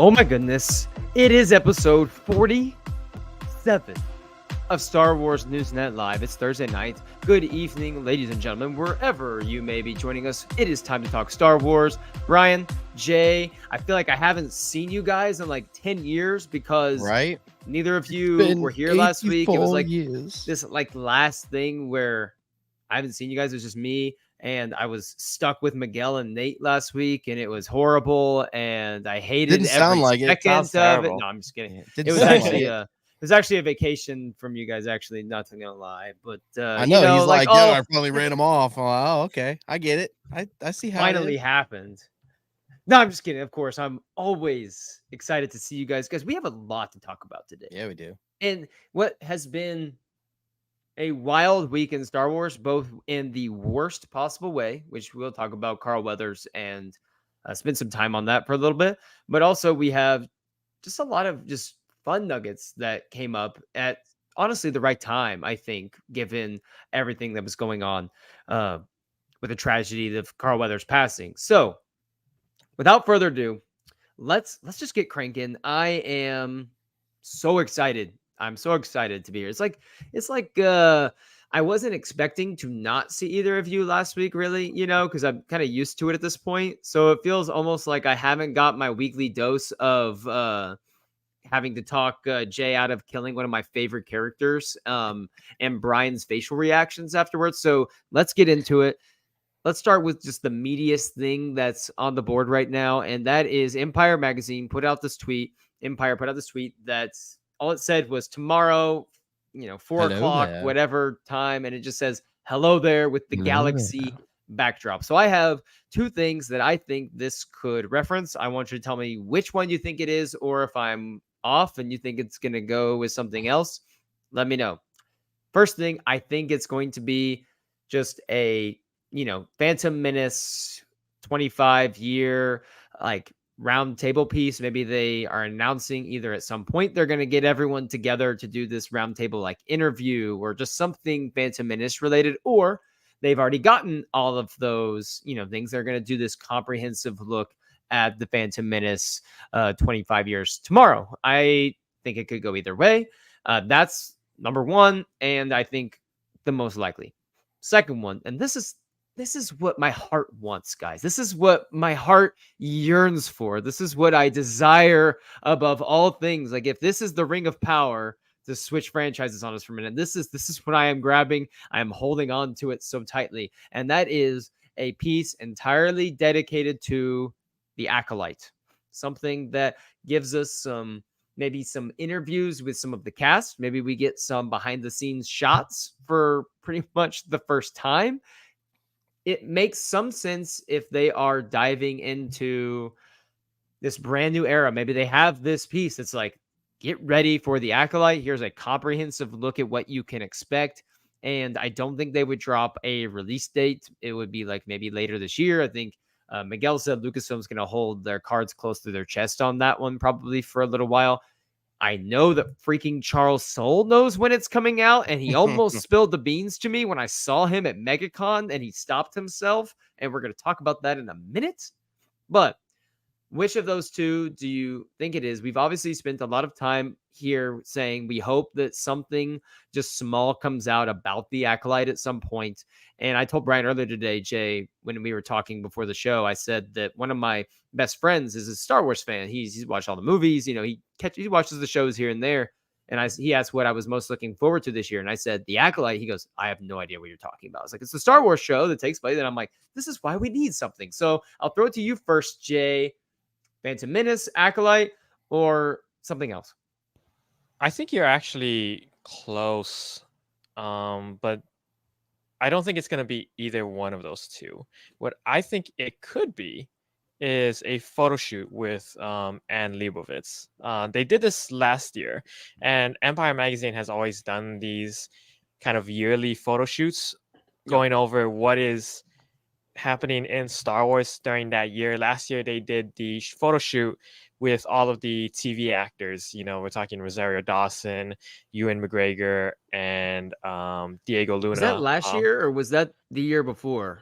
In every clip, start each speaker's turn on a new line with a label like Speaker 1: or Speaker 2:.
Speaker 1: Oh my goodness. It is episode 47 of Star Wars Newsnet Live. It's Thursday night. Good evening, ladies and gentlemen, wherever you may be joining us. It is time to talk Star Wars. Brian, Jay, I feel like I haven't seen you guys in like 10 years because neither of you were here last week. It was like this like last thing where I haven't seen you guys. It was just me. And I was stuck with Miguel and Nate last week, and it was horrible. And I hated every second of it. No, I'm just kidding. It was actually a vacation from you guys. Actually, not gonna lie, but
Speaker 2: I know he's like, yeah, I probably ran him off. Oh, okay, I get it. I see how
Speaker 1: finally happened. No, I'm just kidding. Of course, I'm always excited to see you guys because we have a lot to talk about today.
Speaker 2: Yeah, we do.
Speaker 1: And what has been a wild week in Star Wars, both in the worst possible way, which we'll talk about Carl Weathers and spend some time on that for a little bit. But also we have just a lot of just fun nuggets that came up at honestly the right time, I think, given everything that was going on with the tragedy of Carl Weathers passing. So without further ado, let's just get cranking. I am so excited. I'm so excited to be here. It's like I wasn't expecting to not see either of you last week, really, because I'm kind of used to it at this point. So it feels almost like I haven't got my weekly dose of having to talk Jay out of killing one of my favorite characters and Brian's facial reactions afterwards. So let's get into it. Let's start with just the meatiest thing that's on the board right now, and that is Empire Magazine put out this tweet. Empire put out this tweet that's all it said was tomorrow, 4 o'clock, whatever time. And it just says, hello there with the galaxy backdrop. So I have two things that I think this could reference. I want you to tell me which one you think it is, or if I'm off and you think it's going to go with something else, let me know. First thing, I think it's going to be just a, Phantom Menace 25-year, like, round table piece. Maybe they are announcing either at some point they're going to get everyone together to do this round table like interview or just something Phantom Menace related, or they've already gotten all of those things. They're going to do this comprehensive look at the Phantom Menace 25 years tomorrow. I think it could go either way. That's number one, and I think the most likely. Second one, and this is what my heart wants, guys. This is what my heart yearns for. This is what I desire above all things. Like, if this is the ring of power to switch franchises on us for a minute, this is what I am grabbing. I am holding on to it so tightly. And that is a piece entirely dedicated to the Acolyte. Something that gives us maybe some interviews with some of the cast. Maybe we get some behind the scenes shots for pretty much the first time. It makes some sense if they are diving into this brand new era. Maybe they have this piece. It's like, get ready for the Acolyte. Here's a comprehensive look at what you can expect. And I don't think they would drop a release date. It would be like maybe later this year. I think Miguel said Lucasfilm's going to hold their cards close to their chest on that one probably for a little while. I know that freaking Charles Soule knows when it's coming out, and he almost spilled the beans to me when I saw him at MegaCon, and he stopped himself, and we're going to talk about that in a minute. But which of those two do you think it is? We've obviously spent a lot of time here saying we hope that something just small comes out about the Acolyte at some point. And I told Brian earlier today, Jay, when we were talking before the show, I said that one of my best friends is a Star Wars fan. He's watched all the movies, he watches the shows here and there. And he asked what I was most looking forward to this year. And I said, the Acolyte. He goes, I have no idea what you're talking about. I was like, it's the Star Wars show that takes place. And I'm like, this is why we need something. So I'll throw it to you first, Jay. Phantom Menace, Acolyte, or something else?
Speaker 3: I think you're actually close, but I don't think it's going to be either one of those two. What I think it could be is a photo shoot with Anne Leibovitz. They did this last year, and Empire Magazine has always done these kind of yearly photo shoots going over what is happening in Star Wars during that year. Last year they did the photo shoot with all of the TV actors. We're talking Rosario Dawson, Ewan McGregor, and Diego Luna.
Speaker 1: Was that last year or was that the year before?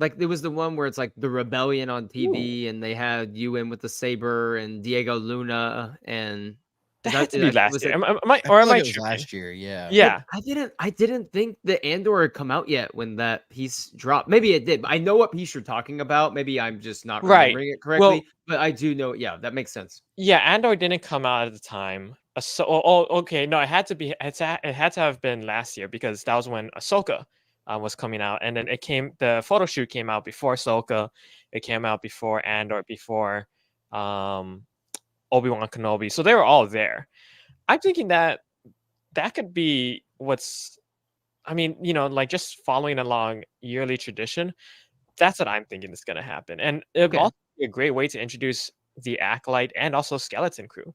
Speaker 1: Like there was the one where it's like the rebellion on TV, and they had you in with the saber and Diego Luna, and
Speaker 3: That had to be last
Speaker 1: was
Speaker 3: year.
Speaker 1: it?
Speaker 3: Am I
Speaker 2: I
Speaker 3: or
Speaker 2: feel
Speaker 3: am
Speaker 2: like
Speaker 3: I
Speaker 2: it was
Speaker 3: tripping?
Speaker 2: last year. Yeah.
Speaker 3: Yeah.
Speaker 1: But I didn't think the Andor had come out yet when that piece dropped. Maybe it did. But I know what piece you're talking about. Maybe I'm just not
Speaker 3: Right.
Speaker 1: remembering it
Speaker 3: Well,
Speaker 1: correctly. But I do know. Yeah, that makes sense.
Speaker 3: yeah, Andor didn't come out at the time. Okay, no, it had to be. It had to have been last year because that was when Ahsoka was coming out, and then the photo shoot came out before Ahsoka. It came out before Andor, before um, Obi-Wan Kenobi. So they were all there. I'm thinking that could be what's. I mean, like just following along yearly tradition. That's what I'm thinking is going to happen, and it would
Speaker 1: Okay.
Speaker 3: also be a great way to introduce the Acolyte and also Skeleton Crew.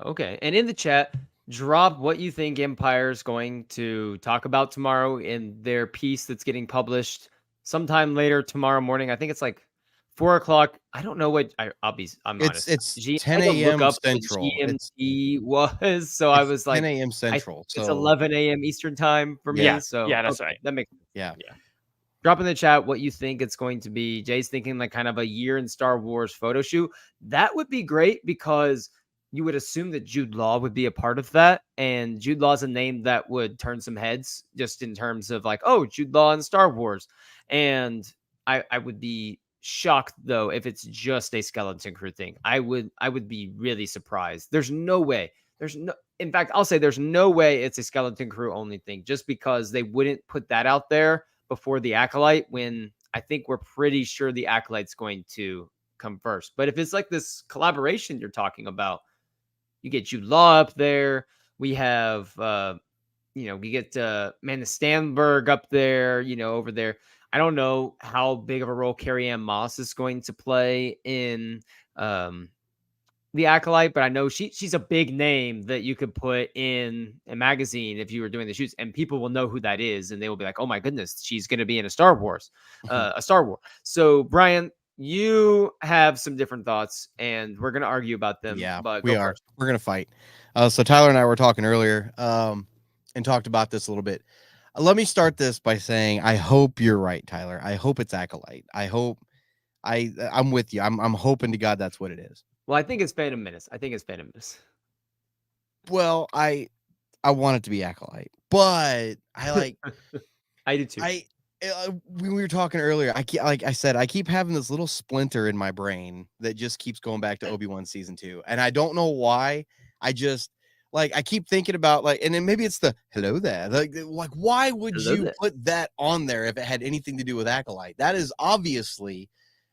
Speaker 1: Okay. And in the chat, drop what you think Empire's going to talk about tomorrow in their piece that's getting published sometime later tomorrow morning. I think it's like 4 o'clock. I don't know what I'm honest.
Speaker 2: It's
Speaker 1: I
Speaker 2: 10
Speaker 1: had to look
Speaker 2: a.m.
Speaker 1: up what
Speaker 2: Central.
Speaker 1: GMT was. So I
Speaker 2: It's
Speaker 1: was
Speaker 2: 10
Speaker 1: like,
Speaker 2: a.m.
Speaker 1: I think
Speaker 2: Central.
Speaker 1: it's
Speaker 2: So
Speaker 1: 11 a.m. Eastern time for
Speaker 2: Yeah.
Speaker 1: me. So
Speaker 3: Yeah, that's
Speaker 1: okay,
Speaker 3: right.
Speaker 1: that makes sense.
Speaker 2: yeah.
Speaker 1: Drop in the chat what you think it's going to be. Jay's thinking like kind of a year in Star Wars photo shoot. That would be great because you would assume that Jude Law would be a part of that. And Jude Law is a name that would turn some heads just in terms of like, oh, Jude Law in Star Wars. And I would be shocked though if it's just a Skeleton Crew thing. I would be really surprised. There's no way. In fact, I'll say there's no way it's a Skeleton Crew only thing just because they wouldn't put that out there before the Acolyte when I think we're pretty sure the Acolyte's going to come first. But if it's like this collaboration you're talking about, you get Jude Law up there. We have, we get Amanda Stanberg up there, over there. I don't know how big of a role Carrie Ann Moss is going to play in the Acolyte, but I know she's a big name that you could put in a magazine if you were doing the shoots, and people will know who that is, and they will be like, "Oh my goodness, she's going to be in a Star Wars." So, Brian, you have some different thoughts, and we're going to argue about them.
Speaker 2: Yeah,
Speaker 1: but
Speaker 2: we
Speaker 1: go
Speaker 2: are.
Speaker 1: first.
Speaker 2: We're gonna fight. So Tyler and I were talking earlier, and talked about this a little bit. Let me start this by saying I hope you're right, Tyler. I hope it's Acolyte. I'm with you. I'm hoping to God that's what it is.
Speaker 1: Well, I think it's Phantom Menace.
Speaker 2: Well, I want it to be Acolyte, but I like
Speaker 1: I do too.
Speaker 2: When we were talking earlier, like I said, I keep having this little splinter in my brain that just keeps going back to Obi-Wan season 2, and I don't know why. I just I keep thinking about and then maybe it's the hello there. Like why would
Speaker 1: Hello
Speaker 2: you
Speaker 1: there.
Speaker 2: put that on there if it had anything to do with Acolyte? That is obviously,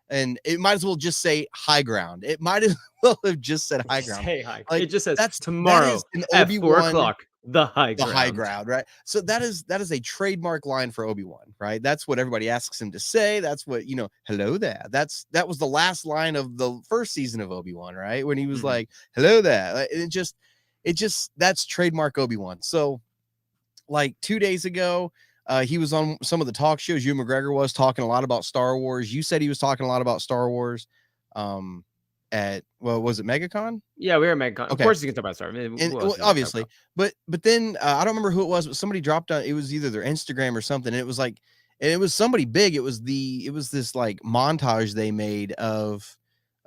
Speaker 2: and it might as well just say high ground. It might as well have just said high ground.
Speaker 1: Say hi.
Speaker 2: Like,
Speaker 1: It just says
Speaker 2: that
Speaker 1: tomorrow
Speaker 2: is an
Speaker 1: at 4
Speaker 2: Obi-Wan
Speaker 1: o'clock. The high
Speaker 2: ground, right? So that is a trademark line for Obi-Wan, right? That's what everybody asks him to say. That's what, hello there. That was the last line of the first season of Obi-Wan, right? When he was like, hello there. It just that's trademark Obi-Wan. So 2 days ago, he was on some of the talk shows. Ewan McGregor was talking a lot about Star Wars. You said he was talking a lot about Star Wars. Was it MegaCon?
Speaker 1: Yeah, we were at MegaCon.
Speaker 2: Okay.
Speaker 1: Of course, you can talk about Star Wars.
Speaker 2: Obviously, but then I don't remember who it was, but somebody dropped on. It was either their Instagram or something. And it was somebody big. It was this montage they made of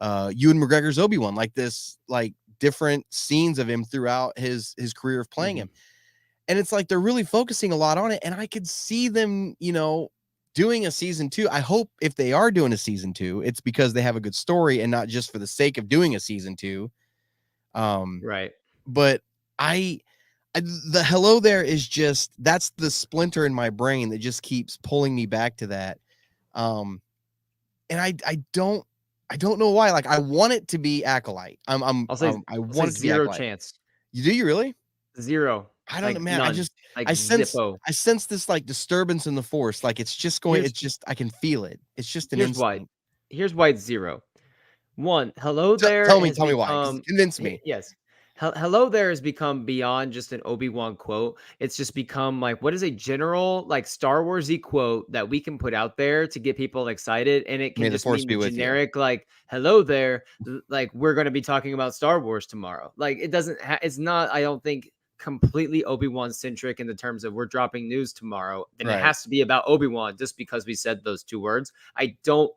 Speaker 2: Ewan McGregor's Obi-Wan, this different scenes of him throughout his career of playing him. And it's they're really focusing a lot on it. And I could see them, doing a season 2. I hope if they are doing a season 2, it's because they have a good story and not just for the sake of doing a season 2.
Speaker 1: Right.
Speaker 2: But the hello there is just, that's the splinter in my brain that just keeps pulling me back to that. And I don't know why. I want it to be Acolyte. I want it to
Speaker 1: zero
Speaker 2: be Acolyte.
Speaker 1: chance.
Speaker 2: Do you really?
Speaker 1: Zero.
Speaker 2: I don't know, man.
Speaker 1: None.
Speaker 2: I sense
Speaker 1: Zippo.
Speaker 2: this disturbance in the force. It's just going. I can feel it. It's just an instinct.
Speaker 1: Here's why it's zero. One, hello there.
Speaker 2: Tell me why. Convince me.
Speaker 1: Yes. Hello there has become beyond just an Obi-Wan quote. It's just become what is a general Star Wars-y quote that we can put out there to get people excited, and it can just mean generic hello there, we're going to be talking about Star Wars tomorrow. It doesn't it's not, I don't think, completely Obi-Wan centric in the terms of we're dropping news tomorrow, then
Speaker 2: Right.
Speaker 1: it has to be about Obi-Wan just because we said those two words. I don't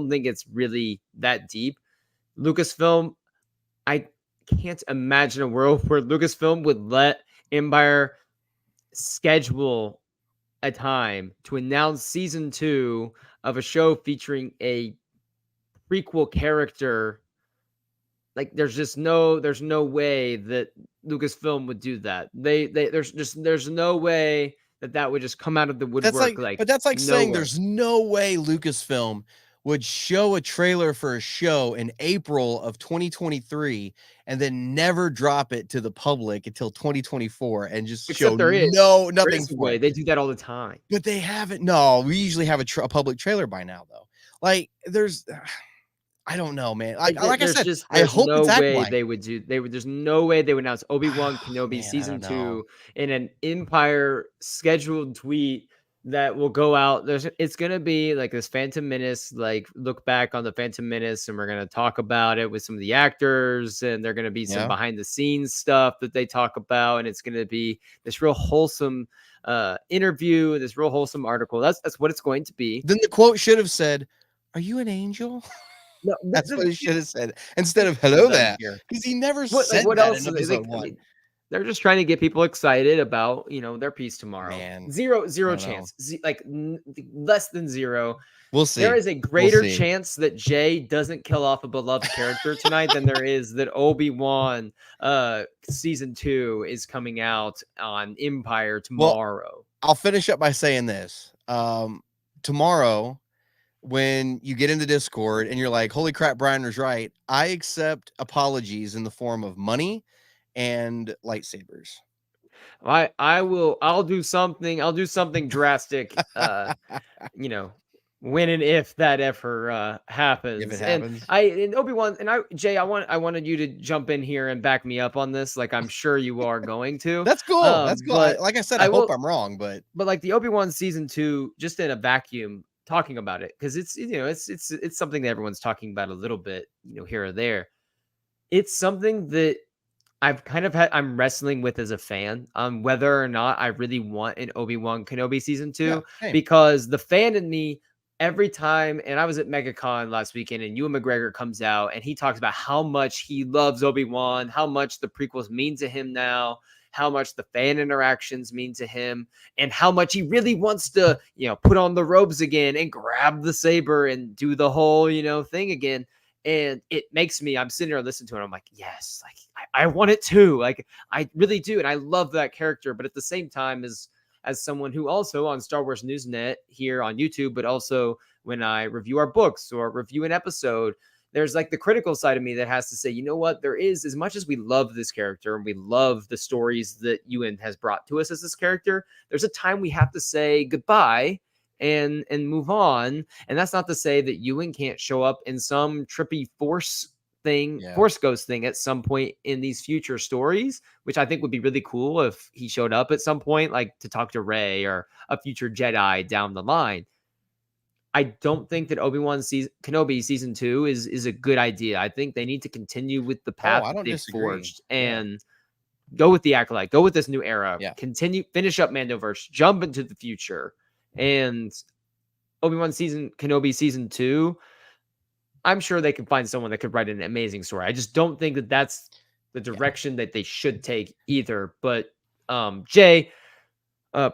Speaker 1: think it's really that deep. Lucasfilm, I can't imagine a world where Lucasfilm would let Empire schedule a time to announce season 2 of a show featuring a prequel character. Like there's no way that Lucasfilm would do that. There's no way that would just come out of the woodwork.
Speaker 2: But that's like saying
Speaker 1: nowhere.
Speaker 2: there's no way Lucasfilm would show a trailer for a show in April of 2023 and then never drop it to the public until 2024 and just
Speaker 1: Except
Speaker 2: show
Speaker 1: there is
Speaker 2: nothing
Speaker 1: a
Speaker 2: for
Speaker 1: way.
Speaker 2: it.
Speaker 1: They do that all the time.
Speaker 2: But they haven't. No, we usually have a public trailer by now, though. Like there's, I don't know, man. Like I said, I hope
Speaker 1: no
Speaker 2: it's Acolyte.
Speaker 1: way they would do. There's no way they would announce Obi-Wan Kenobi
Speaker 2: Man, I
Speaker 1: season
Speaker 2: don't know.
Speaker 1: 2 in an Empire scheduled tweet that will go out. It's gonna be like this Phantom Menace, like look back on the Phantom Menace, and we're gonna talk about it with some of the actors, and they're gonna be some
Speaker 2: Yeah.
Speaker 1: behind the scenes stuff that they talk about, and it's gonna be this real wholesome interview, this real wholesome article. That's what it's going to be.
Speaker 2: Then the quote should have said, "Are you an angel?"
Speaker 1: No,
Speaker 2: That's what he should have said instead of "Hello there," because he never said
Speaker 1: what
Speaker 2: that
Speaker 1: else?
Speaker 2: in episode 1.
Speaker 1: I mean, they're just trying to get people excited about their piece tomorrow.
Speaker 2: Man,
Speaker 1: Zero
Speaker 2: I don't
Speaker 1: chance. Less than zero.
Speaker 2: We'll see.
Speaker 1: There is a greater
Speaker 2: see.
Speaker 1: chance that Jay doesn't kill off a beloved character tonight than there is that Obi-Wan season 2 is coming out on Empire tomorrow.
Speaker 2: I'll finish up by saying this. Tomorrow, when you get into Discord and you're like, holy crap, Brian was right, I accept apologies in the form of money and lightsabers.
Speaker 1: I'll do something drastic, when and if that ever happens.
Speaker 2: If it happens.
Speaker 1: And Obi-Wan and Jay, I wanted you to jump in here and back me up on this, like I'm sure you are going to.
Speaker 2: That's cool. That's cool.
Speaker 1: But
Speaker 2: like I said, I hope I'm wrong, but
Speaker 1: like the Obi-Wan season 2, just in a vacuum, talking about it, because it's it's something that everyone's talking about a little bit, here or there. It's something that I'm wrestling with as a fan on whether or not I really want an Obi-Wan Kenobi season 2, because the fan in me, every time, and I was at MegaCon last weekend, and Ewan McGregor comes out and he talks about how much he loves Obi-Wan, how much the prequels mean to him now, how much the fan interactions mean to him, and how much he really wants to, put on the robes again and grab the saber and do the whole, thing again. And it makes me, I'm sitting there listening to it. I'm like, yes, like I want it too. Like I really do. And I love that character. But at the same time, as someone who also on Star Wars Newsnet here on YouTube, but also when I review our books or review an episode, there's like the critical side of me that has to say, you know what, there is, as much as we love this character and we love the stories that Ewan has brought to us as this character, there's a time we have to say goodbye and move on. And that's not to say that Ewan can't show up in some trippy force ghost thing at some point in these future stories, which I think would be really cool if he showed up at some point, like to talk to Rey or a future Jedi down the line. I don't think that Obi-Wan Kenobi season 2 is a good idea. I think they need to continue with the path that they've forged and go with the Acolyte, go with this new era, finish up Mandoverse, jump into the future. And Obi-Wan Kenobi season 2, I'm sure they can find someone that could write an amazing story. I just don't think that that's the direction that they should take either. But Jay,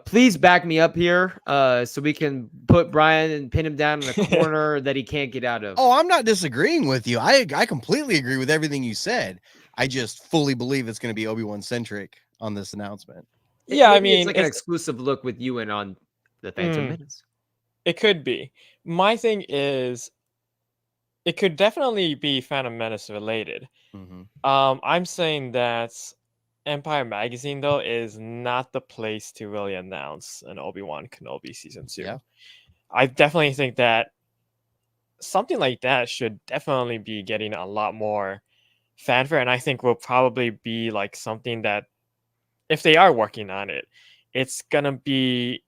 Speaker 1: please back me up here so we can put Brian and pin him down in a corner that he can't get out of.
Speaker 2: Oh, I'm not disagreeing with you. I completely agree with everything you said. I just fully believe it's going to be Obi-Wan centric on this announcement.
Speaker 3: Yeah, I mean,
Speaker 1: it's like an exclusive look with Ewan on the Phantom Menace.
Speaker 3: It could be. My thing is, it could definitely be Phantom Menace related.
Speaker 2: Mm-hmm.
Speaker 3: I'm saying that Empire Magazine, though, is not the place to really announce an Obi-Wan Kenobi season 2.
Speaker 2: Yeah.
Speaker 3: I definitely think that something like that should definitely be getting a lot more fanfare, and I think will probably be like something that, if they are working on it, it's gonna be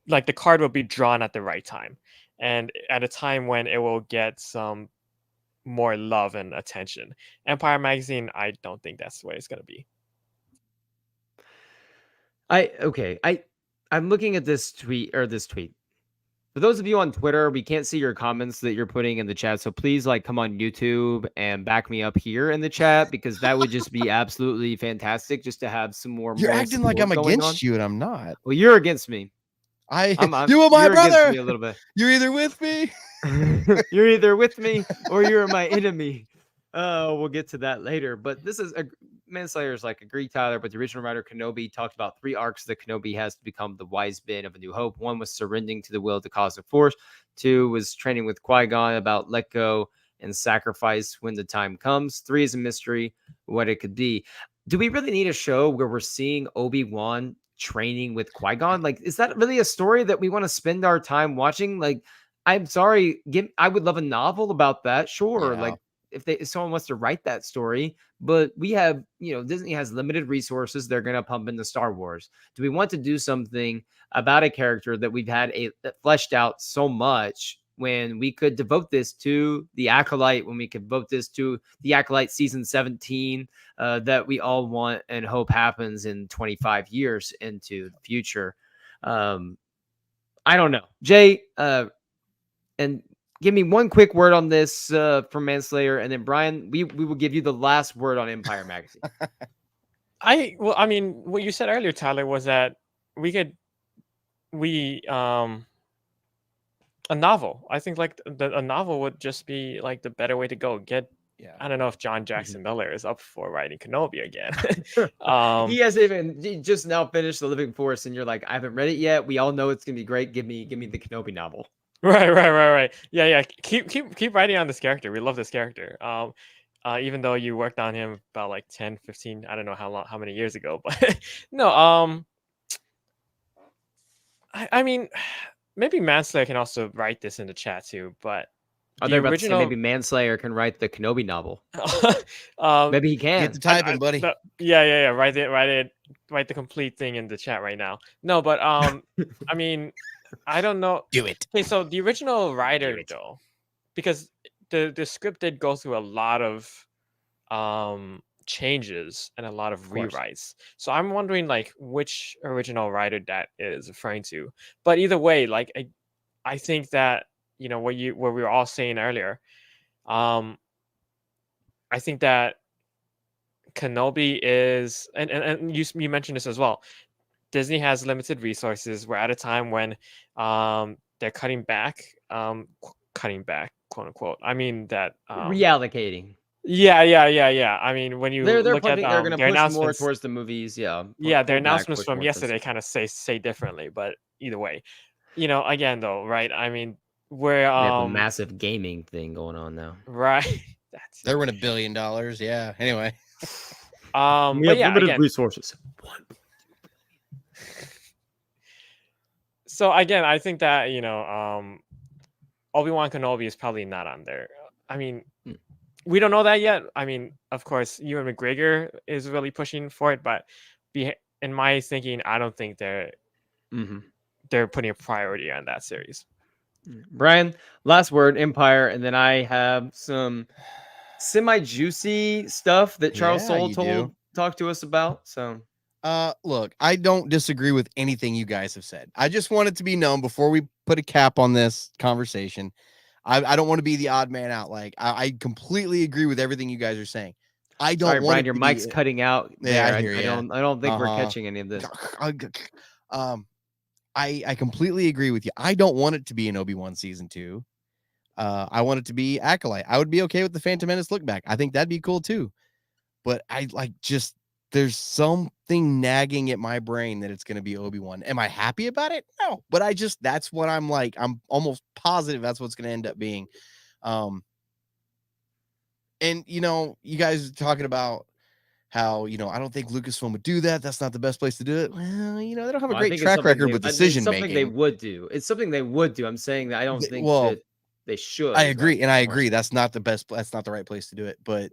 Speaker 3: like the card will be drawn at the right time, and at a time when it will get some more love and attention. Empire Magazine, I don't think that's the way it's gonna be.
Speaker 1: I'm looking at this tweet. For those of you on Twitter, we can't see your comments that you're putting in the chat. So please come on YouTube and back me up here in the chat, because that would just be absolutely fantastic just to have some more
Speaker 2: You're
Speaker 1: moral
Speaker 2: acting like
Speaker 1: support
Speaker 2: I'm
Speaker 1: going on.
Speaker 2: against you, and I'm not.
Speaker 1: Well, you're against me. I'm
Speaker 2: You are my
Speaker 1: you're against
Speaker 2: brother.
Speaker 1: me a little bit.
Speaker 2: You're either with me.
Speaker 1: You're either with me or you're my enemy. We'll get to that later. But this is Manslayer's agree, Tyler. But the original writer Kenobi talked about 3 arcs that Kenobi has to become the wise Ben of A New Hope. 1 was surrendering to the will of the cosmic force. 2 was training with Qui-Gon about let go and sacrifice when the time comes. 3 is a mystery, what it could be. Do we really need a show where we're seeing Obi-Wan training with Qui-Gon? Is that really a story that we want to spend our time watching? I'm sorry, I would love a novel about that. Sure.
Speaker 2: Yeah.
Speaker 1: If someone wants to write that story, but we have, Disney has limited resources they're going to pump into Star Wars. Do we want to do something about a character that we've had that fleshed out so much, when we could devote this to the Acolyte, when we could devote this to the Acolyte season 17 that we all want and hope happens in 25 years into the future? I don't know. Jay, and give me one quick word on this from Manslayer, and then Brian, we will give you the last word on Empire Magazine.
Speaker 3: I mean, what you said earlier, Tyler, was that a novel. I think a novel would just be the better way to go. I don't know if John Jackson Miller is up for writing Kenobi again.
Speaker 1: He hasn't just now finished The Living Force, and you're like, I haven't read it yet. We all know it's gonna be great. Give me the Kenobi novel.
Speaker 3: Right. Yeah. Keep writing on this character. We love this character. Even though you worked on him about 10, 15, I don't know how many years ago, but no. I mean, maybe Manslayer can also write this in the chat too, but
Speaker 1: they're about to say maybe Manslayer can write the Kenobi novel. Maybe he can.
Speaker 2: Get the typing, buddy.
Speaker 3: Yeah. Write the complete thing in the chat right now. No, but I mean, I don't know.
Speaker 2: Do it.
Speaker 3: Okay, so the original writer though, because the script did go through a lot of changes and a lot of rewrites. So I'm wondering which original writer that is referring to. But either way, I think that what we were all saying earlier, I think that Kenobi is, and you mentioned this as well. Disney has limited resources. We're at a time when they're cutting back, quote unquote. I mean that
Speaker 1: reallocating.
Speaker 3: Yeah. I mean, when you
Speaker 1: they're
Speaker 3: look at
Speaker 1: they're going to push
Speaker 3: announcements
Speaker 1: more towards the movies. Yeah.
Speaker 3: Their announcements from yesterday kind of say differently, but either way, again though, right? I mean, we're
Speaker 1: they have a massive gaming thing going on now.
Speaker 3: Right.
Speaker 2: They're winning $1 billion. Yeah. Anyway.
Speaker 1: We have limited resources.
Speaker 3: So again, I think that Obi-Wan Kenobi is probably not on there. I mean, we don't know that yet. I mean, of course, Ewan McGregor is really pushing for it, but in my thinking, I don't think they're putting a priority on that series.
Speaker 1: Brian, last word, Empire, and then I have some semi-juicy stuff that Charles Soule talked to us about. So,
Speaker 2: look, I don't disagree with anything you guys have said. I just want it to be known before we put a cap on this conversation. I don't want to be the odd man out. I completely agree with everything you guys are saying. I don't want
Speaker 1: Brian, your mic's cutting out.
Speaker 2: Yeah,
Speaker 1: I don't think we're catching any of this.
Speaker 2: I completely agree with you. I don't want it to be an Obi-Wan season 2. I want it to be Acolyte. I would be okay with the Phantom Menace look back. I think that'd be cool too. But there's something nagging at my brain that it's going to be Obi-Wan. Am I happy about it? No, but that's what I'm almost positive that's what's going to end up being. And you guys are talking about how, I don't think Lucasfilm would do that. That's not the best place to do it. Well, they don't have a great track record with decision making.
Speaker 1: It's something they would do. It's something they would do. I'm saying that I don't think that they should.
Speaker 2: I agree. And I agree. That's not the best. That's not the right place to do it. But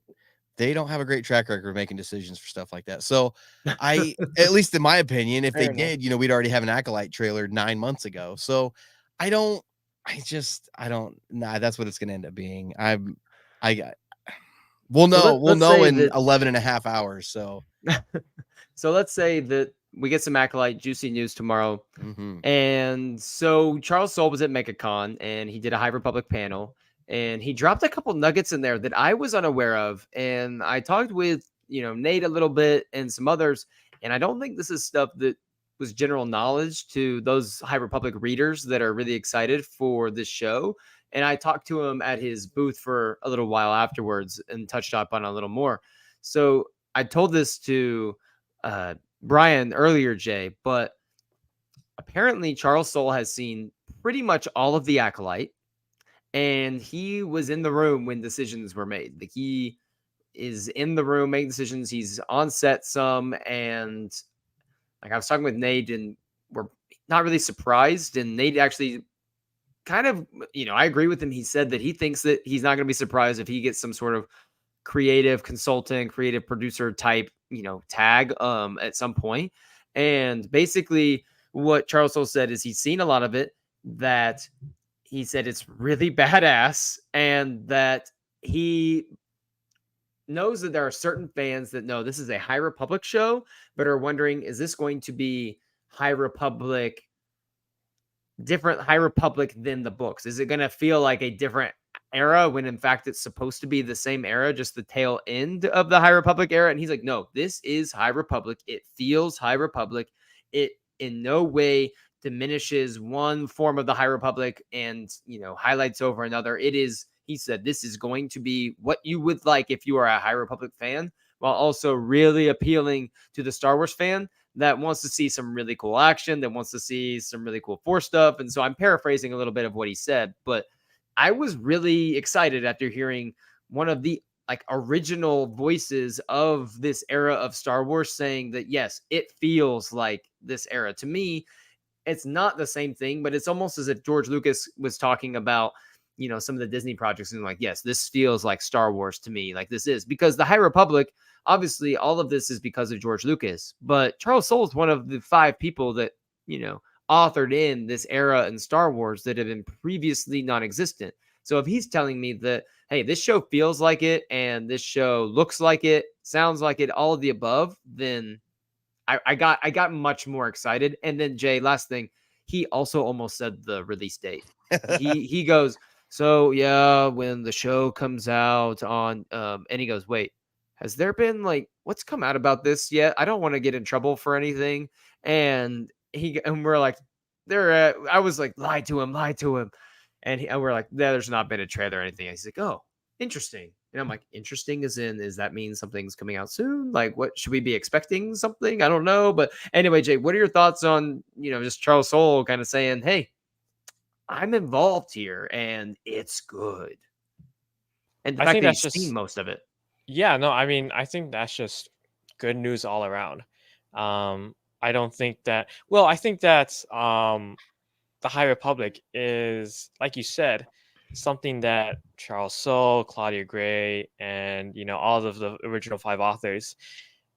Speaker 2: they don't have a great track record of making decisions for stuff like that. So at least in my opinion, if they did, we'd already have an Acolyte trailer 9 months ago. So that's what it's going to end up being. We'll know in 11 and a half hours. So,
Speaker 1: so let's say that we get some Acolyte juicy news tomorrow.
Speaker 2: Mhm.
Speaker 1: And so Charles Soule was at MegaCon and he did a High Republic panel and he dropped a couple nuggets in there that I was unaware of. And I talked with, Nate a little bit and some others. And I don't think this is stuff that was general knowledge to those High Republic readers that are really excited for this show. And I talked to him at his booth for a little while afterwards and touched up on a little more. So I told this to Brian earlier, Jay, but apparently Charles Soule has seen pretty much all of the Acolyte, and he was in the room when decisions were made. Like he is in the room making decisions. He's on set some, and like I was talking with Nate, and we're not really surprised. And Nate actually kind of, I agree with him. He said that he thinks that he's not going to be surprised if he gets some sort of creative consultant, creative producer type, tag at some point. And basically what Charles Soule said is he's seen a lot of it, that he said it's really badass, and that he knows that there are certain fans that know this is a High Republic show, but are wondering, is this going to be different High Republic than the books? Is it going to feel like a different era when in fact it's supposed to be the same era, just the tail end of the High Republic era? And he's like, no, this is High Republic. It feels High Republic. It in no way diminishes one form of the High Republic and, highlights over another. It is, he said, this is going to be what you would like if you are a High Republic fan, while also really appealing to the Star Wars fan that wants to see some really cool action, that wants to see some really cool Force stuff. And so I'm paraphrasing a little bit of what he said, but I was really excited after hearing one of the original voices of this era of Star Wars saying that, yes, it feels like this era. To me, it's not the same thing, but it's almost as if George Lucas was talking about, some of the Disney projects and like, yes, this feels like Star Wars to me. Like this is because the High Republic, obviously all of this is because of George Lucas, but Charles Soule is one of the 5 people that, authored in this era in Star Wars that have been previously non-existent. So if he's telling me that, hey, this show feels like it and this show looks like it, sounds like it, all of the above, then I got much more excited. And then Jay, last thing, he also almost said the release date. He goes, so yeah, when the show comes out on and he goes, wait, has there been what's come out about this yet? I don't want to get in trouble for anything. And we're like, I was like, lie to him. And we're like, yeah, there's not been a trailer or anything. And he's like, oh, interesting. And I'm like, interesting as in, does that mean something's coming out soon? Like, what should we be expecting? Something? I don't know. But anyway, Jay, what are your thoughts on, just Charles Soule kind of saying, hey, I'm involved here and it's good. And the fact that he's seen most of it.
Speaker 3: Yeah, no, I mean, I think that's just good news all around. I don't think that, I think that the High Republic is, like you said, something that Charles Soule, Claudia Gray, and all of the original 5 authors,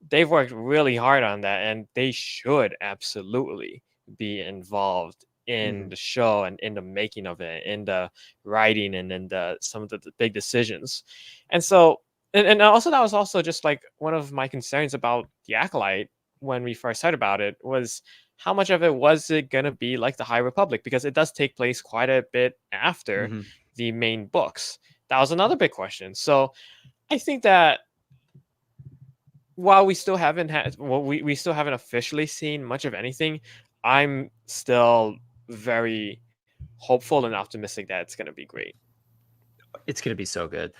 Speaker 3: they've worked really hard on that, and they should absolutely be involved in the show and in the making of it, in the writing, and in some of the big decisions. And so, and also that was also just like one of my concerns about the Acolyte when we first heard about it, was how much of it was it going to be like the High Republic? Because it does take place quite a bit after the main books. That was another big question. So I think that while we still haven't we still haven't officially seen much of anything, I'm still very hopeful and optimistic that it's going to be great.
Speaker 1: It's going to be so good.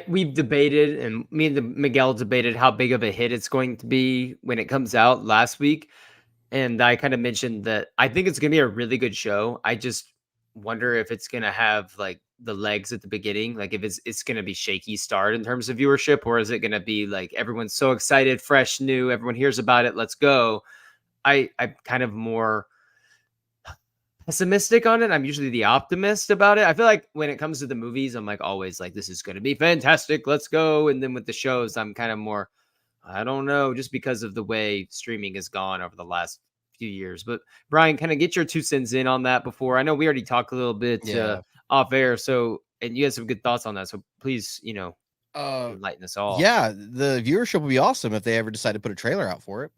Speaker 1: We've debated, and me and Miguel debated how big of a hit it's going to be when it comes out last week. And I kind of mentioned that I think it's going to be a really good show. I just wonder if it's going to have the legs at the beginning, like if it's going to be shaky start in terms of viewership, or is it going to be like everyone's so excited, fresh, new, everyone hears about it, let's go. I'm kind of more pessimistic on it. I'm usually the optimist about it. I feel like when it comes to the movies, I'm always like, this is going to be fantastic, let's go. And then with the shows, I'm kind of more, I don't know, just because of the way streaming has gone over the last few years. But Brian, kind of get your 2 cents in on that before. I know we already talked a little bit off air. So, and you had some good thoughts on that. So please, enlighten us all.
Speaker 2: Yeah, the viewership will be awesome if they ever decide to put a trailer out for it.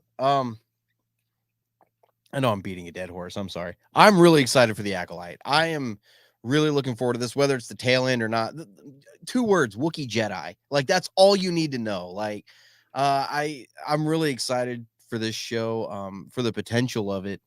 Speaker 2: I know I'm beating a dead horse. I'm sorry. I'm really excited for the Acolyte. I am really looking forward to this, whether it's the tail end or not. 2 words, Wookiee Jedi. Like, that's all you need to know. Like, I'm really excited for this show, for the potential of it.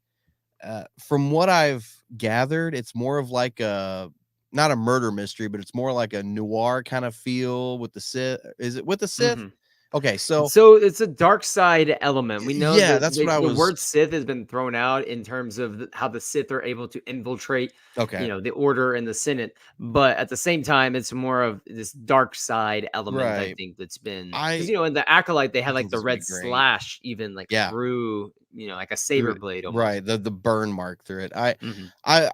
Speaker 2: From what I've gathered, it's more of like not a murder mystery, but it's more like a noir kind of feel with the Sith. Is it with the Sith?
Speaker 1: Mhm.
Speaker 2: Okay, so
Speaker 1: So it's a dark side element. We know
Speaker 2: yeah,
Speaker 1: that
Speaker 2: that's what I
Speaker 1: the
Speaker 2: was.
Speaker 1: word Sith has been thrown out in terms of how the Sith are able to infiltrate,
Speaker 2: Okay,
Speaker 1: the Order and the Senate. But at the same time, it's more of this dark side element. I
Speaker 2: right.
Speaker 1: think that's been because
Speaker 2: I
Speaker 1: in the Acolyte they
Speaker 2: I
Speaker 1: had like
Speaker 2: think
Speaker 1: the
Speaker 2: this would be
Speaker 1: red
Speaker 2: great.
Speaker 1: slash even like
Speaker 2: Yeah,
Speaker 1: through like a
Speaker 2: through
Speaker 1: saber
Speaker 2: it,
Speaker 1: blade almost.
Speaker 2: right, the burn mark through it.
Speaker 1: Mhm.
Speaker 2: I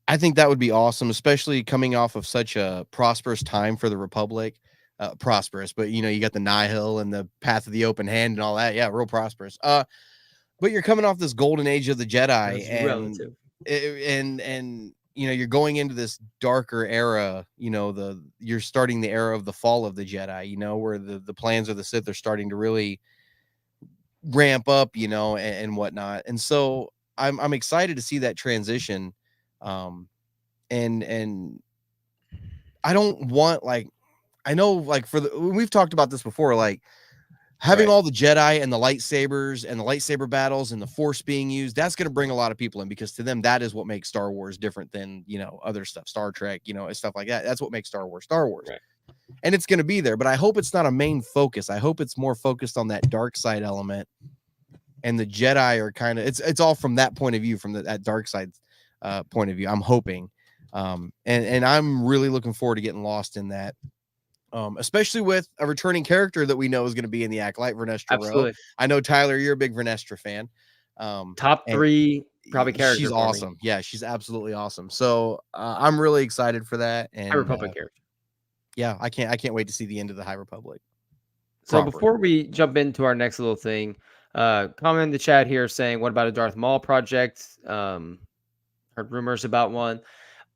Speaker 2: I think that would be awesome, especially coming off of such a prosperous time for the Republic. Prosperous, but you got the Nihil and the Path of the Open Hand and all that. Yeah, real prosperous. But you're coming off this golden age of the Jedi,
Speaker 1: That's
Speaker 2: and
Speaker 1: relative.
Speaker 2: you're going into this darker era. You're starting the era of the fall of the Jedi. Where the plans of the Sith are starting to really ramp up. And whatnot. And so I'm excited to see that transition. And I don't want, like, I know, like, we've talked about this before, like having
Speaker 1: Right.
Speaker 2: all the Jedi and the lightsabers and the lightsaber battles and the Force being used, that's going to bring a lot of people in, because to them, that is what makes Star Wars different than, other stuff, Star Trek, and stuff like that. That's what makes Star Wars Star Wars.
Speaker 1: Right.
Speaker 2: And it's going to be there, but I hope it's not a main focus. I hope it's more focused on that dark side element, and the Jedi are kind of, it's all from that point of view, from that dark side point of view. I'm hoping. And I'm really looking forward to getting lost in that. Especially with a returning character that we know is going to be in the Acolyte, Vernestra Rowe.
Speaker 1: Absolutely.
Speaker 2: I know, Tyler, you're a big Vernestra fan.
Speaker 1: Top
Speaker 2: And
Speaker 1: 3 probably
Speaker 2: she's
Speaker 1: character for me.
Speaker 2: awesome. Yeah, she's absolutely awesome. So I'm really excited for that.
Speaker 1: High
Speaker 2: And
Speaker 1: Republic character.
Speaker 2: yeah, I can't wait to see the end of the High Republic.
Speaker 1: So
Speaker 2: Proper.
Speaker 1: before we jump into our next little thing, comment in the chat here saying, what about a Darth Maul project? Heard rumors about one.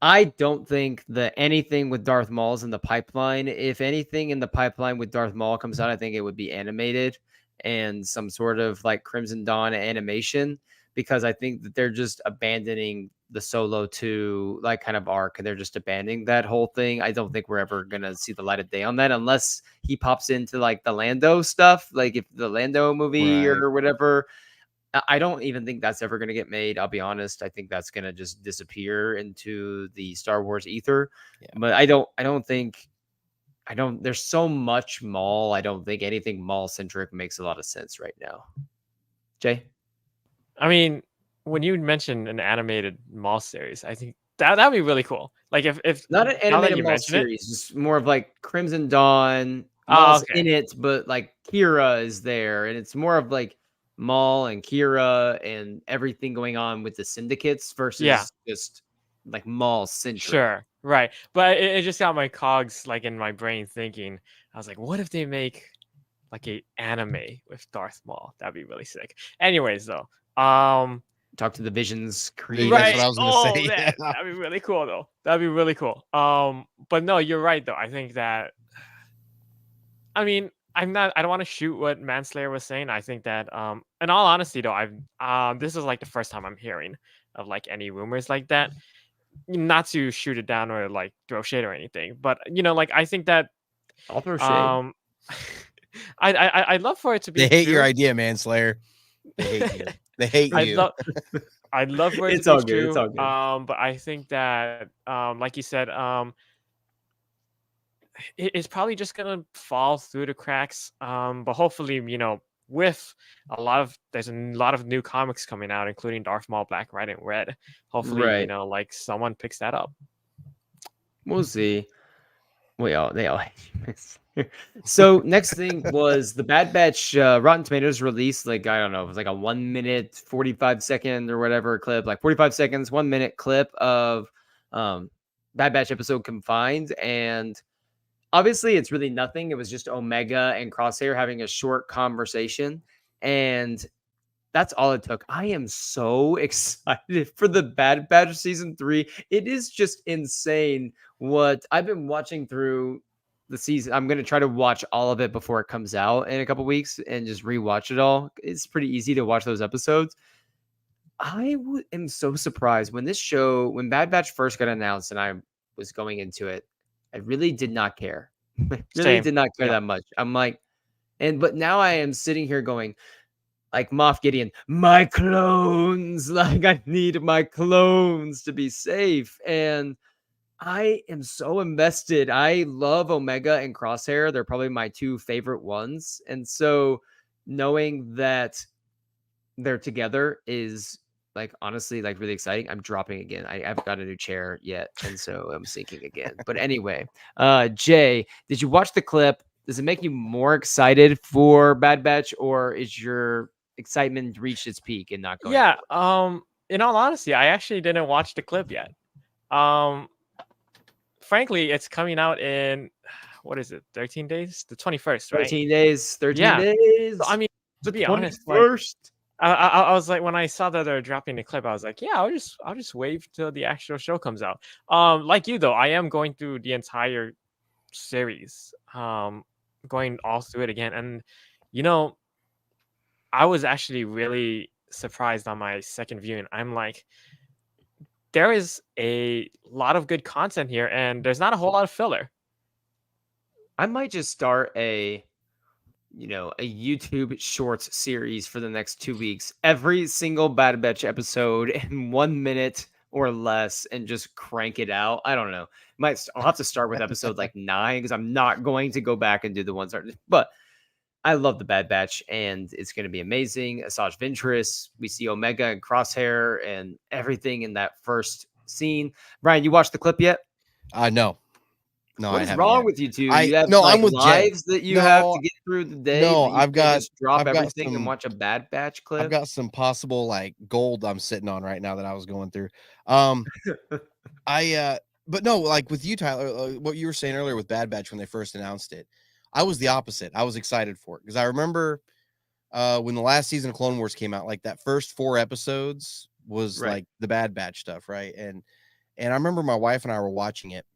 Speaker 1: I don't think that anything with Darth Maul is in the pipeline. If anything in the pipeline with Darth Maul comes out, I think it would be animated and some sort of like Crimson Dawn animation, because I think that they're just abandoning the Solo 2 like kind of arc, and they're just abandoning that whole thing. I don't think we're ever gonna see the light of day on that unless he pops into like the Lando stuff, like if the Lando movie
Speaker 2: Right.
Speaker 1: or whatever. I don't even think that's ever going to get made. I'll be honest. I think that's going to just disappear into the Star Wars ether.
Speaker 2: Yeah.
Speaker 1: But I don't think, there's so much Maul. I don't think anything Maul centric makes a lot of sense right now. Jay?
Speaker 3: I mean, when you mentioned an animated Maul series, I think that'd be really cool. Like if
Speaker 1: Not an
Speaker 3: now that
Speaker 1: animated
Speaker 3: you
Speaker 1: Maul
Speaker 3: mention it,
Speaker 1: series, just more of like Crimson Dawn.
Speaker 3: oh,
Speaker 1: Maul's
Speaker 3: okay,
Speaker 1: in it, but like Kira is there. And it's more of like Maul and Kira and everything going on with the syndicates
Speaker 3: yeah,
Speaker 1: versus just like Maul centric.
Speaker 3: sure, right. But it just got my cogs like in my brain thinking. I was like, what if they make like a anime with Darth Maul? That'd be really sick. Anyways, though,
Speaker 1: Talk to the Visions
Speaker 2: That's
Speaker 1: creator.
Speaker 3: right.
Speaker 2: what I was gonna
Speaker 3: Oh
Speaker 2: say.
Speaker 3: man, that'd be really cool though. That'd be really cool. But no, you're right though. I think that, I mean, I don't want to shoot what Manslayer was saying. I think that in all honesty though, this is like the first time I'm hearing of like any rumors like that. Not to shoot it down or like throw shade or anything, but like I think that
Speaker 1: I'll throw shade.
Speaker 3: I'd love for it to be
Speaker 2: They hate
Speaker 3: true.
Speaker 2: your idea, Manslayer. They hate you. They hate you.
Speaker 3: I'd love for it
Speaker 1: It's
Speaker 3: to
Speaker 1: all
Speaker 3: be
Speaker 1: good.
Speaker 3: true.
Speaker 1: It's all good.
Speaker 3: But I think that like you said, it's probably just gonna fall through the cracks. But hopefully, with there's a lot of new comics coming out, including Darth Maul Black, White, and Red. Hopefully,
Speaker 1: Right.
Speaker 3: like someone picks that up.
Speaker 1: We'll see. They all hate you. So next thing was the Bad Batch Rotten Tomatoes release. Like, I don't know, it was like a 1 minute, 45 second or whatever clip, like 45 seconds, 1 minute clip of Bad Batch episode Confined. And obviously it's really nothing. It was just Omega and Crosshair having a short conversation. And that's all it took. I am so excited for the Bad Batch season 3. It is just insane what I've been watching through the season. I'm going to try to watch all of it before it comes out in a couple weeks and just rewatch it all. It's pretty easy to watch those episodes. am so surprised when when Bad Batch first got announced and I was going into it, I really did not care. Really
Speaker 3: Same.
Speaker 1: did not care
Speaker 3: Yeah.
Speaker 1: that much. I'm like, but now I am sitting here going, like Moff Gideon, my clones, like I need my clones to be safe. And I am so invested. I love Omega and Crosshair. They're probably my two favorite ones. And so knowing that they're together is like honestly like really exciting. I'm dropping again. I haven't got a new chair yet, and so I'm sinking again. But anyway, Jay, did you watch the clip? Does it make you more excited for Bad Batch, or is your excitement reached its peak and not going
Speaker 3: Yeah.
Speaker 1: anymore?
Speaker 3: In all honesty, I actually didn't watch the clip yet. Um, frankly, it's coming out in what is it? 13 days? The 21st, right?
Speaker 1: 13 days. 13
Speaker 3: Yeah.
Speaker 1: days.
Speaker 3: So, I mean, to
Speaker 1: The
Speaker 3: be honest, like
Speaker 1: 21st.
Speaker 3: I was like, when I saw that they're dropping the clip, I was like, yeah, I'll just wait till the actual show comes out. Like you though, I am going through the entire series, going all through it again, and you know, I was actually really surprised on my second viewing. I'm like, there is a lot of good content here, and there's not a whole lot of filler.
Speaker 1: I might just start a YouTube Shorts series for the next 2 weeks. Every single Bad Batch episode in 1 minute or less, and just crank it out. I don't know. I'll have to start with episode like 9 because I'm not going to go back and do the ones that. But I love the Bad Batch, and it's going to be amazing. Asajj Ventress, we see Omega and Crosshair, and everything in that first scene. Brian, you watched the clip yet?
Speaker 2: No. No,
Speaker 1: What
Speaker 2: I
Speaker 1: is
Speaker 2: haven't
Speaker 1: wrong
Speaker 2: yet.
Speaker 1: with you two? You have
Speaker 2: I'm
Speaker 1: like
Speaker 2: with Jen.
Speaker 1: lives that you have to
Speaker 2: No,
Speaker 1: get through the day
Speaker 2: no,
Speaker 1: that you can't just drop
Speaker 2: I've got
Speaker 1: everything and watch a Bad Batch
Speaker 2: I've
Speaker 1: clip.
Speaker 2: got some possible like gold I'm sitting on right now that I was going through. But no, like with you, Tyler, what you were saying earlier with Bad Batch when they first announced it, I was the opposite. I was excited for it because I remember when the last season of Clone Wars came out, like that first 4 episodes was
Speaker 1: Right.
Speaker 2: like the Bad Batch stuff, right? And I remember my wife and I were watching it,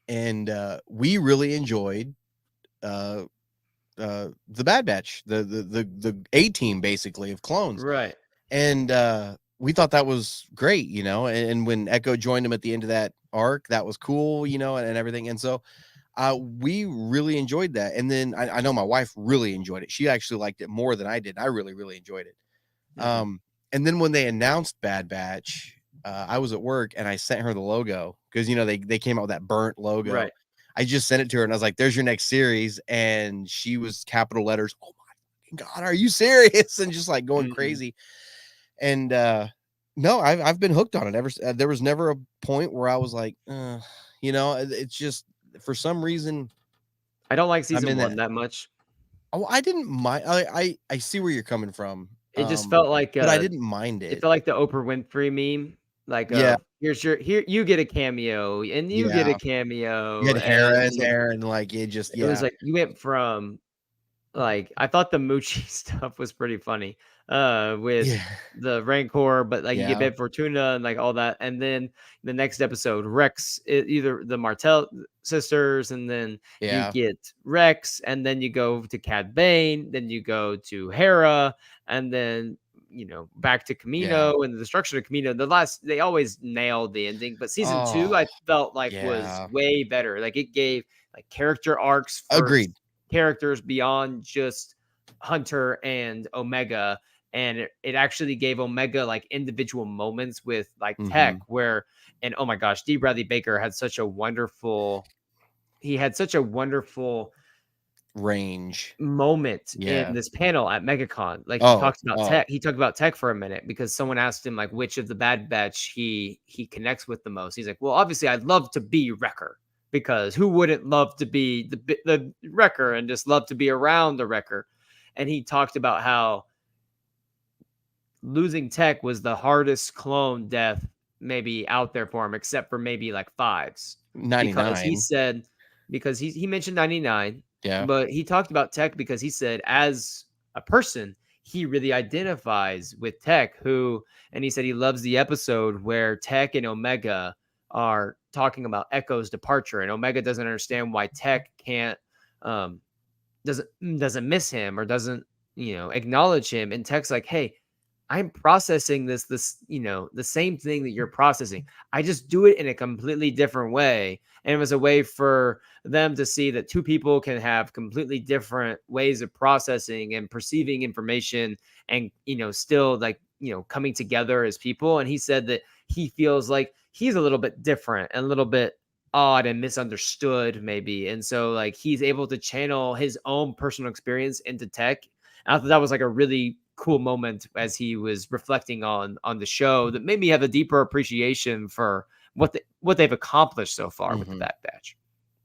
Speaker 2: and we really enjoyed the Bad Batch, the A team basically of clones,
Speaker 1: Right.
Speaker 2: and we thought that was great, you know. And when Echo joined him at the end of that arc, that was cool, you know, and everything. And so we really enjoyed that. And then I know my wife really enjoyed it. She actually liked it more than I did. I really, really enjoyed it.
Speaker 1: Mhm.
Speaker 2: And then when they announced Bad Batch, I was at work and I sent her the logo because you know they came out with that burnt logo.
Speaker 1: Right.
Speaker 2: I just sent it to her and I was like, "There's your next series," and she was capital letters. Oh my God, are you serious? And just like going
Speaker 1: Mhm.
Speaker 2: crazy. And no, I've been hooked on it ever. There was never a point where I was like, you know, it's just for some reason
Speaker 1: I don't like
Speaker 2: I'm
Speaker 1: season
Speaker 2: in
Speaker 1: 1
Speaker 2: that.
Speaker 1: that much.
Speaker 2: Oh, I didn't mind. I see where you're coming from.
Speaker 1: It just felt like
Speaker 2: But I didn't mind
Speaker 1: it
Speaker 2: it.
Speaker 1: felt like the Oprah Winfrey meme, like
Speaker 2: Yeah,
Speaker 1: of here you get a cameo and you get a
Speaker 2: yeah. You
Speaker 1: cameo,
Speaker 2: had Hera in
Speaker 1: and
Speaker 2: there, and like it just
Speaker 1: it was
Speaker 2: yeah,
Speaker 1: like you went from like I thought the Moochie stuff was pretty funny with
Speaker 2: yeah,
Speaker 1: the Rancor, but like you get
Speaker 2: yeah,
Speaker 1: Bib Fortuna and like all that, and then the next episode Rex, either the Martell sisters, and then you
Speaker 2: yeah,
Speaker 1: get Rex, and then you go to Cad Bane, then you go to Hera, and then back to
Speaker 2: yeah.
Speaker 1: Camino and the destruction of Camino. They always nailed the ending, but season 2
Speaker 2: Oh,
Speaker 1: I felt like was
Speaker 2: yeah.
Speaker 1: way better. Like it gave like character arcs for
Speaker 2: Agreed.
Speaker 1: characters beyond just Hunter and Omega. And it actually gave Omega like individual moments with like Tech
Speaker 2: Mhm.
Speaker 1: where, and oh my gosh, D. Bradley Baker had such a wonderful, he had such a wonderful
Speaker 2: Range.
Speaker 1: moment in
Speaker 2: Yeah.
Speaker 1: this panel at MegaCon. Like he
Speaker 2: Oh,
Speaker 1: talked about
Speaker 2: oh,
Speaker 1: Tech. He talked about Tech for a minute because someone asked him like which of the Bad Batch he connects with the most. He's like, well, obviously I'd love to be Wrecker because who wouldn't love to be the Wrecker and just love to be around the Wrecker. And he talked about how losing Tech was the hardest clone death maybe out there for him, except for maybe like Fives, because he
Speaker 2: 99.
Speaker 1: said he mentioned 99,
Speaker 2: Yeah.
Speaker 1: but he talked about Tech because he said as a person he really identifies with Tech, and he said he loves the episode where Tech and Omega are talking about Echo's departure, and Omega doesn't understand why Tech can't doesn't miss him or doesn't acknowledge him, and Tech's like, hey, I'm processing this, the same thing that you're processing. I just do it in a completely different way. And it was a way for them to see that two people can have completely different ways of processing and perceiving information and, still like, coming together as people. And he said that he feels like he's a little bit different and a little bit odd and misunderstood maybe. And so like he's able to channel his own personal experience into tech. I thought that was like a really cool moment as he was reflecting on the show that made me have a deeper appreciation for what they've accomplished so far with the Bad Batch.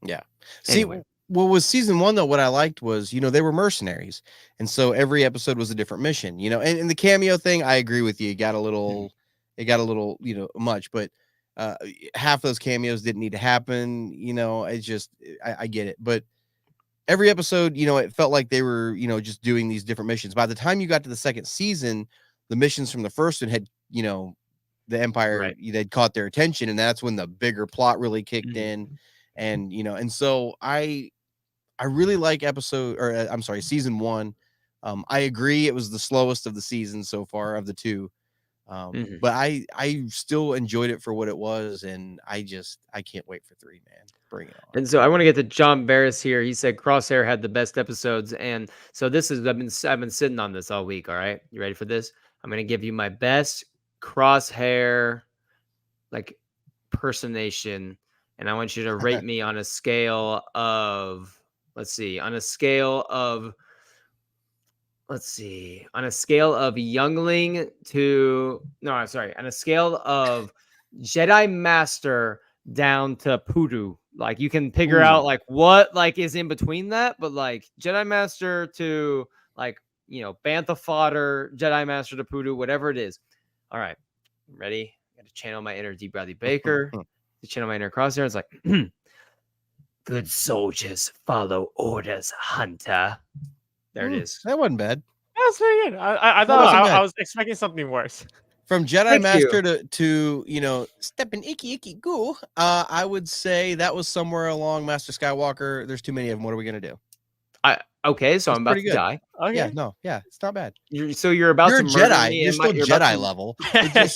Speaker 2: Yeah. See,
Speaker 1: Anyway.
Speaker 2: what was season 1 though, what I liked was, they were mercenaries. And so every episode was a different mission, and the cameo thing, I agree with you. It got a little, much, but half those cameos didn't need to happen. It's just, I get it. But every episode, it felt like they were, just doing these different missions. By the time you got to the second season, the missions from the first one had, the Empire,
Speaker 1: Right.
Speaker 2: they'd caught their attention, and that's when the bigger plot really kicked in. And, and so I really like season 1. I agree it was the slowest of the seasons so far of the two. But I still enjoyed it for what it was, and I can't wait for 3, man. Bring it on.
Speaker 1: And so I want to get to John Barris here. He said Crosshair had the best episodes, and so this is I've been sitting on this all week. All right, you ready for this? I'm gonna give you my best Crosshair like personation, and I want you to rate me on a scale of on a scale of youngling to on a scale of Jedi Master down to Poodoo. Like you can figure out like what like is in between that, but like Jedi Master to like Bantha fodder, Jedi Master to Poodoo, whatever it is. All right, ready? I got to channel my inner D. Bradley Baker. To channel my inner Crosshair. It's like good soldiers follow orders, Hunter. There it is.
Speaker 2: That wasn't bad.
Speaker 3: That's very good. I thought I was expecting something worse.
Speaker 2: From Jedi Master to stepping icky goo. I would say that was somewhere along Master Skywalker. There's too many of them. What are we gonna do?
Speaker 1: Okay, so I'm about to die.
Speaker 3: Okay.
Speaker 2: Yeah, it's not bad.
Speaker 1: You're about to murder
Speaker 2: Jedi.
Speaker 1: me.
Speaker 2: You're still Jedi level.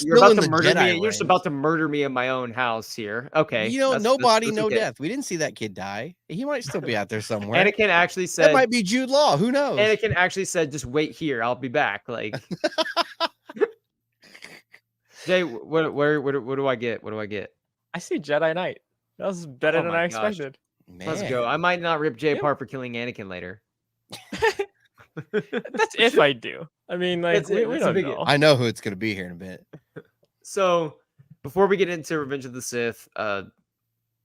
Speaker 1: You're about to murder me. You're just about to murder me in my own house here. Okay.
Speaker 2: No body, no death. We didn't see that kid die. He might still be out there somewhere.
Speaker 1: Anakin actually said
Speaker 2: that might be Jude Law. Who knows?
Speaker 1: Anakin actually said, "Just wait here. I'll be back." Like, Jay, what do I get? What do I get?
Speaker 3: I see Jedi Knight. That was better than I expected.
Speaker 2: Man.
Speaker 1: Let's go. I might not rip Jay apart for killing Anakin later.
Speaker 3: That's if I do. I mean, like we don't know.
Speaker 2: I know who it's gonna be here in a bit.
Speaker 1: So, before we get into Revenge of the Sith,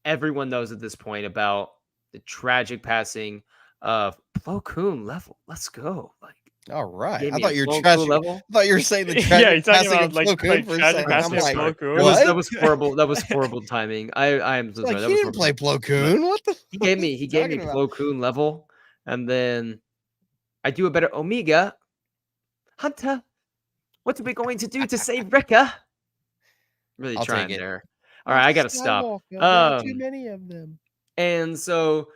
Speaker 1: everyone knows at this point about the tragic passing of Plo Koon level. Let's go. Like,
Speaker 2: all right.
Speaker 1: I thought you were
Speaker 2: level. I thought you were saying the tragic passing of Plo Koon for a second. I'm like,
Speaker 1: that was horrible. That was horrible timing. I am so sorry.
Speaker 2: He didn't play Plo Koon. What the?
Speaker 1: He gave me Plo Koon level, and then I do a better Omega. Hunter, what are we going to do to save Wrecker? Really trying there. All right, I gotta stop.
Speaker 2: Too many of them.
Speaker 1: And so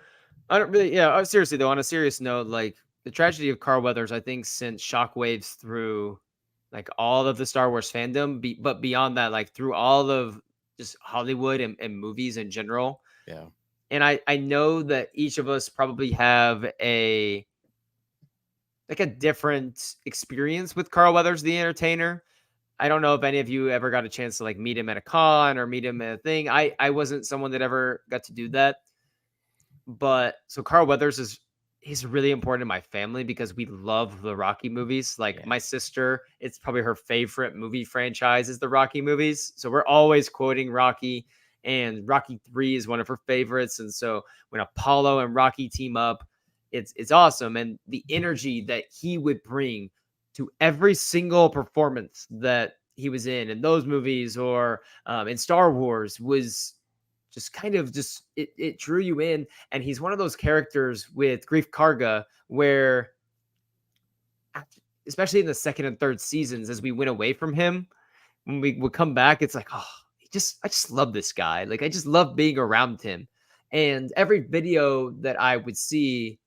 Speaker 1: I don't really, seriously though, on a serious note, like the tragedy of Carl Weathers, I think sent shockwaves through like all of the Star Wars fandom, but beyond that, like through all of just Hollywood and movies in general.
Speaker 2: Yeah.
Speaker 1: And I know that each of us probably have a different experience with Carl Weathers, the entertainer. I don't know if any of you ever got a chance to like meet him at a con or meet him at a thing. I wasn't someone that ever got to do that. But so Carl Weathers he's really important in my family because we love the Rocky movies. Like my sister, it's probably her favorite movie franchise is the Rocky movies. So we're always quoting Rocky, and Rocky 3 is one of her favorites. And so when Apollo and Rocky team up, it's awesome. And the energy that he would bring to every single performance that he was in those movies or in Star Wars was just kind of it drew you in. And he's one of those characters with Grief Karga where, especially in the second and third seasons, as we went away from him, when we would come back, it's like, oh, I just love this guy. Like, I just love being around him. And every video that I would see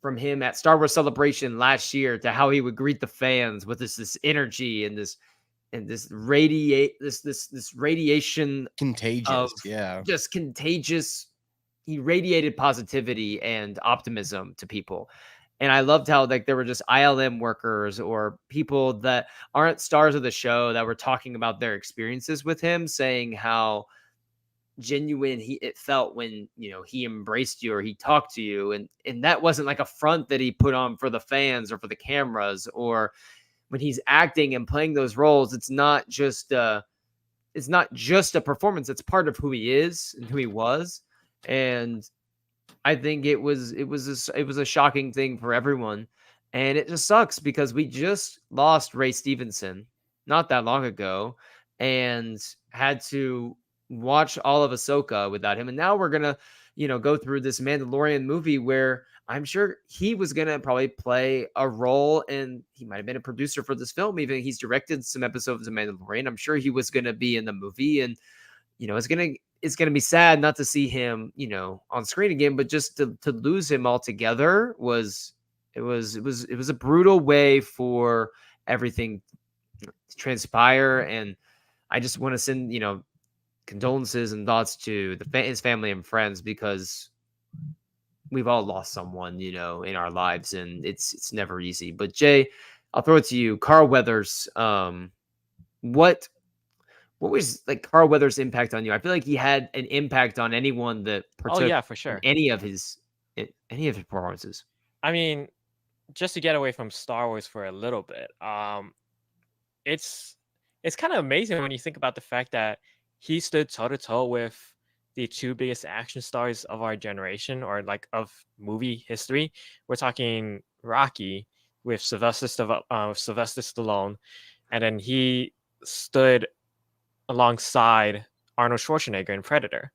Speaker 1: from him at Star Wars Celebration last year to how he would greet the fans with this energy and this radiation of
Speaker 2: Contagious. Yeah.
Speaker 1: just contagious. He radiated positivity and optimism to people. And I loved how like there were just ILM workers or people that aren't stars of the show that were talking about their experiences with him, saying how genuine it felt when he embraced you or he talked to you, and that wasn't like a front that he put on for the fans or for the cameras, or when he's acting and playing those roles, it's not just a performance. It's part of who he is and who he was. And I think it was a shocking thing for everyone, and it just sucks because we just lost Ray Stevenson not that long ago, and had to watch all of Ahsoka without him, and now we're gonna go through this Mandalorian movie where I'm sure he was gonna probably play a role, and he might have been a producer for this film. Even he's directed some episodes of Mandalorian. I'm sure he was gonna be in the movie, and it's gonna be sad not to see him, on screen again, but just to lose him altogether was a brutal way for everything to transpire. And I just want to send, condolences and thoughts to his family and friends, because we've all lost someone, in our lives, and it's never easy. But Jay, I'll throw it to you. Carl Weathers, what was like Carl Weathers' impact on you? I feel like he had an impact on anyone that
Speaker 3: Oh
Speaker 1: partook
Speaker 3: yeah, for
Speaker 1: in
Speaker 3: sure.
Speaker 1: any of his performances.
Speaker 3: I mean, just to get away from Star Wars for a little bit, it's kind of amazing when you think about the fact that he stood toe to toe with the two biggest action stars of our generation, or like of movie history. We're talking Rocky with Sylvester Stallone, and then he stood alongside Arnold Schwarzenegger in Predator.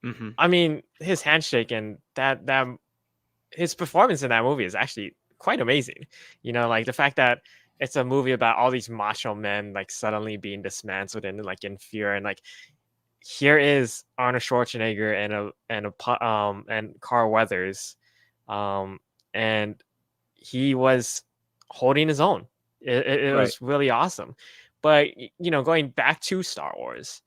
Speaker 1: Mm-hmm.
Speaker 3: I mean, his handshake and that his performance in that movie is actually quite amazing. Like the fact that it's a movie about all these macho men like suddenly being dismantled and like in fear, and like here is Arnold Schwarzenegger and Carl Weathers, and he was holding his own. It
Speaker 1: Right.
Speaker 3: was really awesome. But going back to Star Wars,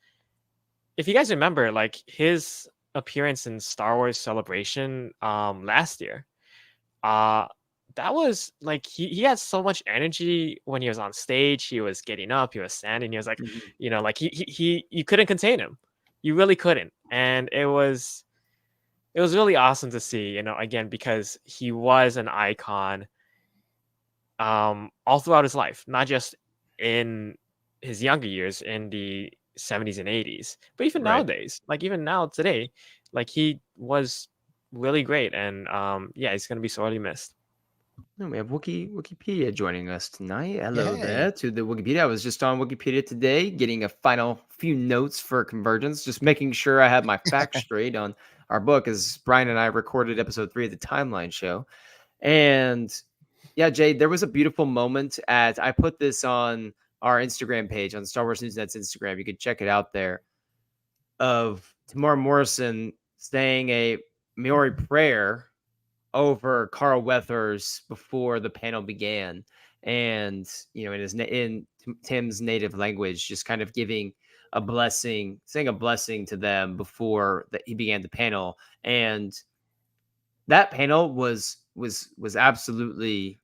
Speaker 3: if you guys remember, like his appearance in Star Wars Celebration last year, that was like he had so much energy when he was on stage. He was getting up, he was standing, he was like,
Speaker 1: Mm-hmm.
Speaker 3: like he you couldn't contain him. You really couldn't. And it was really awesome to see, again, because he was an icon all throughout his life, not just in his younger years in the 70s and 80s, but even
Speaker 1: Right.
Speaker 3: nowadays, like even now today, like he was really great. And yeah, he's gonna be sorely missed.
Speaker 1: And we have Wikipedia joining us tonight. Hello
Speaker 2: Hey.
Speaker 1: there to the Wikipedia. I was just on Wikipedia today, getting a final few notes for Convergence, just making sure I had my facts straight on our book, as Brian and I recorded episode 3 of the Timeline Show. And yeah, Jay, there was a beautiful moment I put this on our Instagram page, on Star Wars Newsnet's Instagram. You could check it out there, of Tamora Morrison saying a Maori prayer over Carl Weathers before the panel began, and in Tim's native language, just kind of giving a blessing, saying a blessing to them before that he began the panel. And that panel was absolutely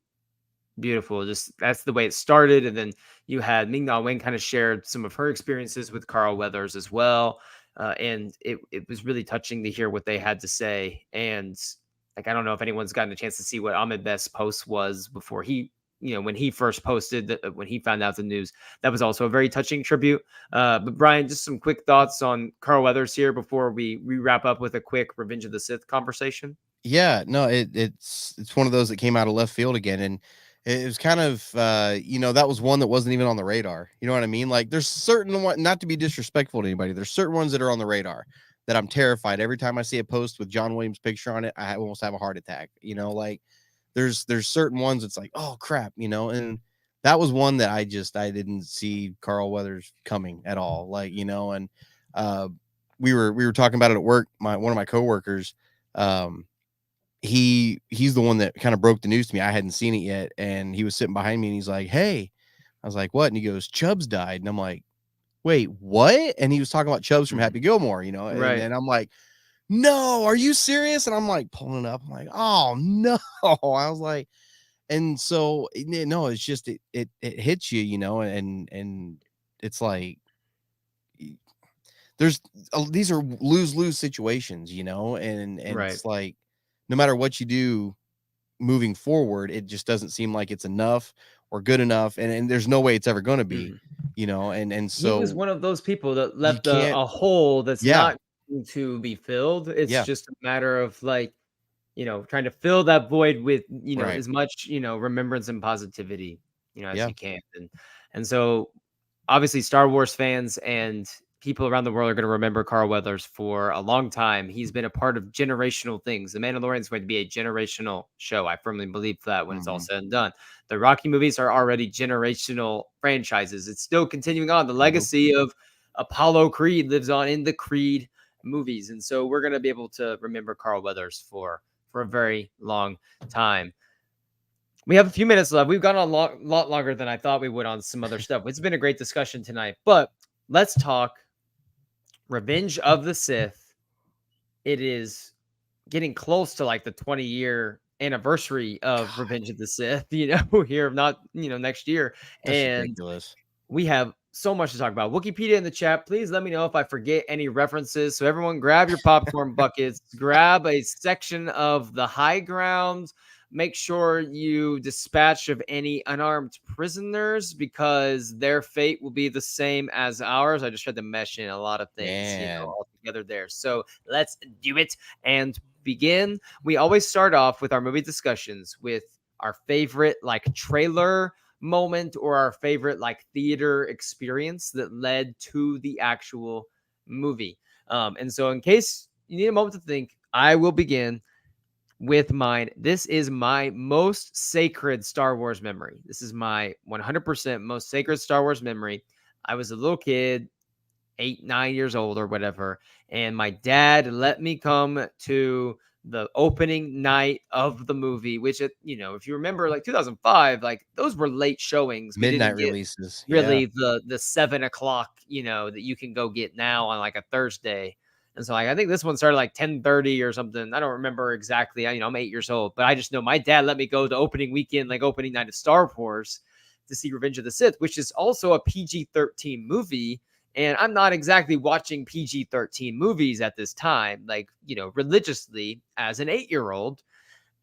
Speaker 1: beautiful. Just that's the way it started, and then you had Ming Na Wen kind of shared some of her experiences with Carl Weathers as well, and it was really touching to hear what they had to say. And like, I don't know if anyone's gotten a chance to see what Ahmed Best's post was before he, when he first posted when he found out the news. That was also a very touching tribute. But Brian, just some quick thoughts on Carl Weathers here before we wrap up with a quick Revenge of the Sith conversation.
Speaker 2: Yeah, no, it's one of those that came out of left field again, and it was kind of that was one that wasn't even on the radar. You know what I mean? Like there's certain one, not to be disrespectful to anybody, there's certain ones that are on the radar that I'm terrified every time I see a post with John Williams' picture on it. I almost have a heart attack. Like there's certain ones it's like, oh crap, and that was one that I didn't see Carl Weathers coming at all. Like, and we were talking about it at work. One of my coworkers, he's the one that kind of broke the news to me. I hadn't seen it yet, and he was sitting behind me, and he's like, "Hey," I was like, "What?" And he goes, "Chubbs died," and I'm like, "Wait, what?" And he was talking about Chubbs from
Speaker 1: Mhm.
Speaker 2: Happy Gilmore, you know, and
Speaker 1: Right.
Speaker 2: then I'm like, "No, are you serious?" And I'm like pulling it up. I'm like, "Oh no!" I was like, and so no, it's just it hits you, you know, and it's like there's these are lose-lose situations, you know, and
Speaker 1: Right.
Speaker 2: it's like no matter what you do moving forward, it just doesn't seem like it's enough or good enough, and there's no way it's ever going to be,
Speaker 1: Mhm.
Speaker 2: you know, and
Speaker 1: He was
Speaker 2: so
Speaker 1: one of those people that
Speaker 2: you
Speaker 1: left
Speaker 2: can't.
Speaker 1: a hole that's
Speaker 2: Yeah,
Speaker 1: not going to be filled. It's
Speaker 2: yeah,
Speaker 1: just a matter of like, trying to fill that void with,
Speaker 2: right,
Speaker 1: as much, remembrance and positivity, as
Speaker 2: yeah,
Speaker 1: you can. And so obviously Star Wars fans and people around the world are going to remember Carl Weathers for a long time. He's been a part of generational things. The Mandalorian is going to be a generational show. I firmly believe that when it's all
Speaker 2: mhm,
Speaker 1: said and done. The Rocky movies are already generational franchises. It's still continuing on. The
Speaker 2: mhm.
Speaker 1: legacy of Apollo Creed lives on in the Creed movies. And so we're going to be able to remember Carl Weathers for a very long time. We have a few minutes left. We've gone on a lot longer than I thought we would on some other stuff. It's been a great discussion tonight, but let's talk Revenge of the Sith. It is getting close to like the 20-year anniversary of
Speaker 2: God,
Speaker 1: Revenge of the Sith, here, not, next year.
Speaker 2: that's
Speaker 1: And
Speaker 2: ridiculous.
Speaker 1: we have so much to talk about. Wikipedia in the chat. Please let me know if I forget any references. So everyone grab your popcorn buckets, grab a section of the high ground. Make sure you dispatch of any unarmed prisoners because their fate will be the same as ours. I just tried to mesh in a lot of things,
Speaker 2: Man,
Speaker 1: all together there. So let's do it and begin. We always start off with our movie discussions with our favorite like trailer moment or our favorite like theater experience that led to the actual movie. And so, in case you need a moment to think, I will begin with mine. This is my most sacred Star Wars memory. This is my 100% most sacred Star Wars memory. I was a little kid, 8, 9 years old or whatever. And my dad let me come to the opening night of the movie, which, if you remember, like 2005, like those were late showings. We
Speaker 2: midnight
Speaker 1: didn't get
Speaker 2: releases. Yeah,
Speaker 1: really the 7 o'clock, that you can go get now on like a Thursday. And so like I think this one started like 10:30 or something. I don't remember exactly. I'm 8 years old, but I just know my dad let me go the opening weekend, like opening night of Star Wars to see Revenge of the Sith, which is also a PG-13 movie. And I'm not exactly watching PG-13 movies at this time, like, religiously as an 8-year-old.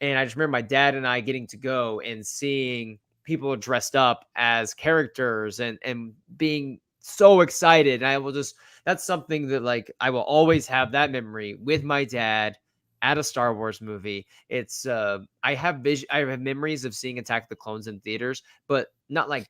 Speaker 1: And I just remember my dad and I getting to go and seeing people dressed up as characters and being so excited. And I will just that's something that like I will always have that memory with my dad at a Star Wars movie. It's I have memories of seeing Attack of the Clones in theaters, but not like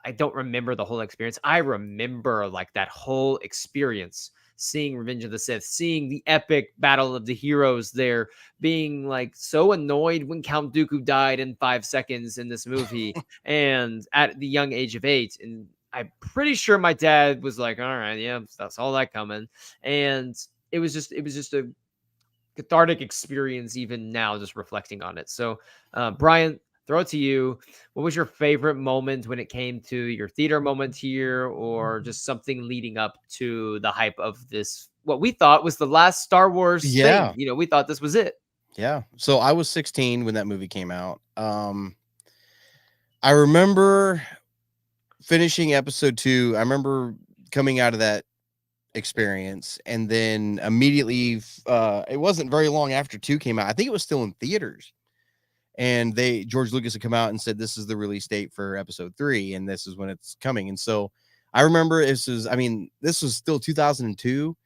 Speaker 1: I don't remember the whole experience. I remember like that whole experience seeing Revenge of the Sith, seeing the epic battle of the heroes there, being like so annoyed when Count Dooku died in 5 seconds in this movie, and at the young age of 8. And I'm pretty sure my dad was like, "All right, yeah, that's all that coming," and it was just a cathartic experience even now, just reflecting on it. So, Brian, throw it to you. What was your favorite moment when it came to your theater moment here, or just something leading up to the hype of this? What we thought was the last Star Wars thing.
Speaker 2: yeah,
Speaker 1: We thought this was it.
Speaker 2: yeah. So I was 16 when that movie came out. I remember finishing episode 2. I remember coming out of that experience, and then immediately it wasn't very long after 2 came out. I think it was still in theaters. And George Lucas had come out and said this is the release date for episode 3 and this is when it's coming. And so I remember this was still 2002.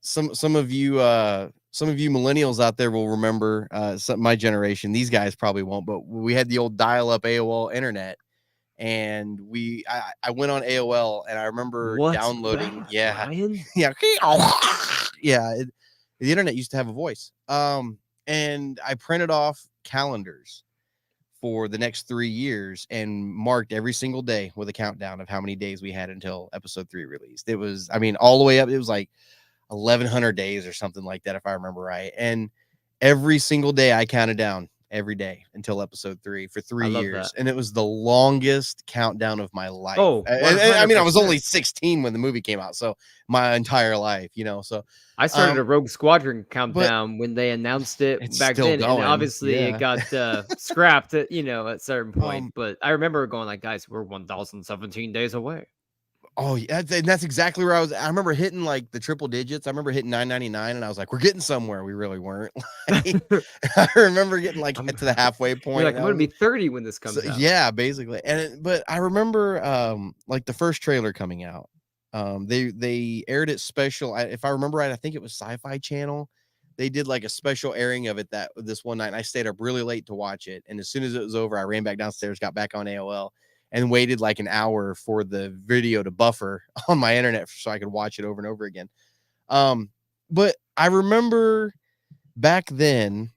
Speaker 2: Some of you millennials out there will remember my generation. These guys probably won't, but we had the old dial-up AOL internet, and I went on AOL, and I remember
Speaker 1: What's
Speaker 2: downloading.
Speaker 1: that,
Speaker 2: Yeah,
Speaker 1: Brian?
Speaker 2: yeah, yeah. The internet used to have a voice. And I printed off calendars for the next 3 years and marked every single day with a countdown of how many days we had until episode 3 released. It was, all the way up. It was like 1,100 days or something like that, if I remember right. And every single day I counted down every day until episode 3 for 3
Speaker 1: love
Speaker 2: years.
Speaker 1: that.
Speaker 2: And it was the longest countdown of my life.
Speaker 1: Oh,
Speaker 2: And I mean, I was
Speaker 1: 100%.
Speaker 2: only 16 when the movie came out. So my entire life, so
Speaker 1: I started a Rogue Squadron
Speaker 2: but
Speaker 1: countdown when they announced it
Speaker 2: it's
Speaker 1: back
Speaker 2: still
Speaker 1: then, and
Speaker 2: going.
Speaker 1: obviously it
Speaker 2: Yeah.
Speaker 1: got scrapped at a certain point.
Speaker 2: Um,
Speaker 1: But I remember going like, guys, we're 1,017 days away.
Speaker 2: Oh, yeah, and that's exactly where I was. I remember hitting like the triple digits. I remember hitting 999, and I was like, "We're getting somewhere." We really weren't. Like, I remember getting like to the halfway point.
Speaker 1: You're like,
Speaker 2: and
Speaker 1: I'm
Speaker 2: I
Speaker 1: gonna be
Speaker 2: was-
Speaker 1: 30 when this comes
Speaker 2: so,
Speaker 1: out.
Speaker 2: yeah, basically. But I remember like the first trailer coming out. They aired it special. If I remember right, I think it was Sci-Fi Channel. They did like a special airing of it this one night. And I stayed up really late to watch it, and as soon as it was over, I ran back downstairs, got back on AOL, and waited like an hour for the video to buffer on my internet so I could watch it over and over again. But I remember back then,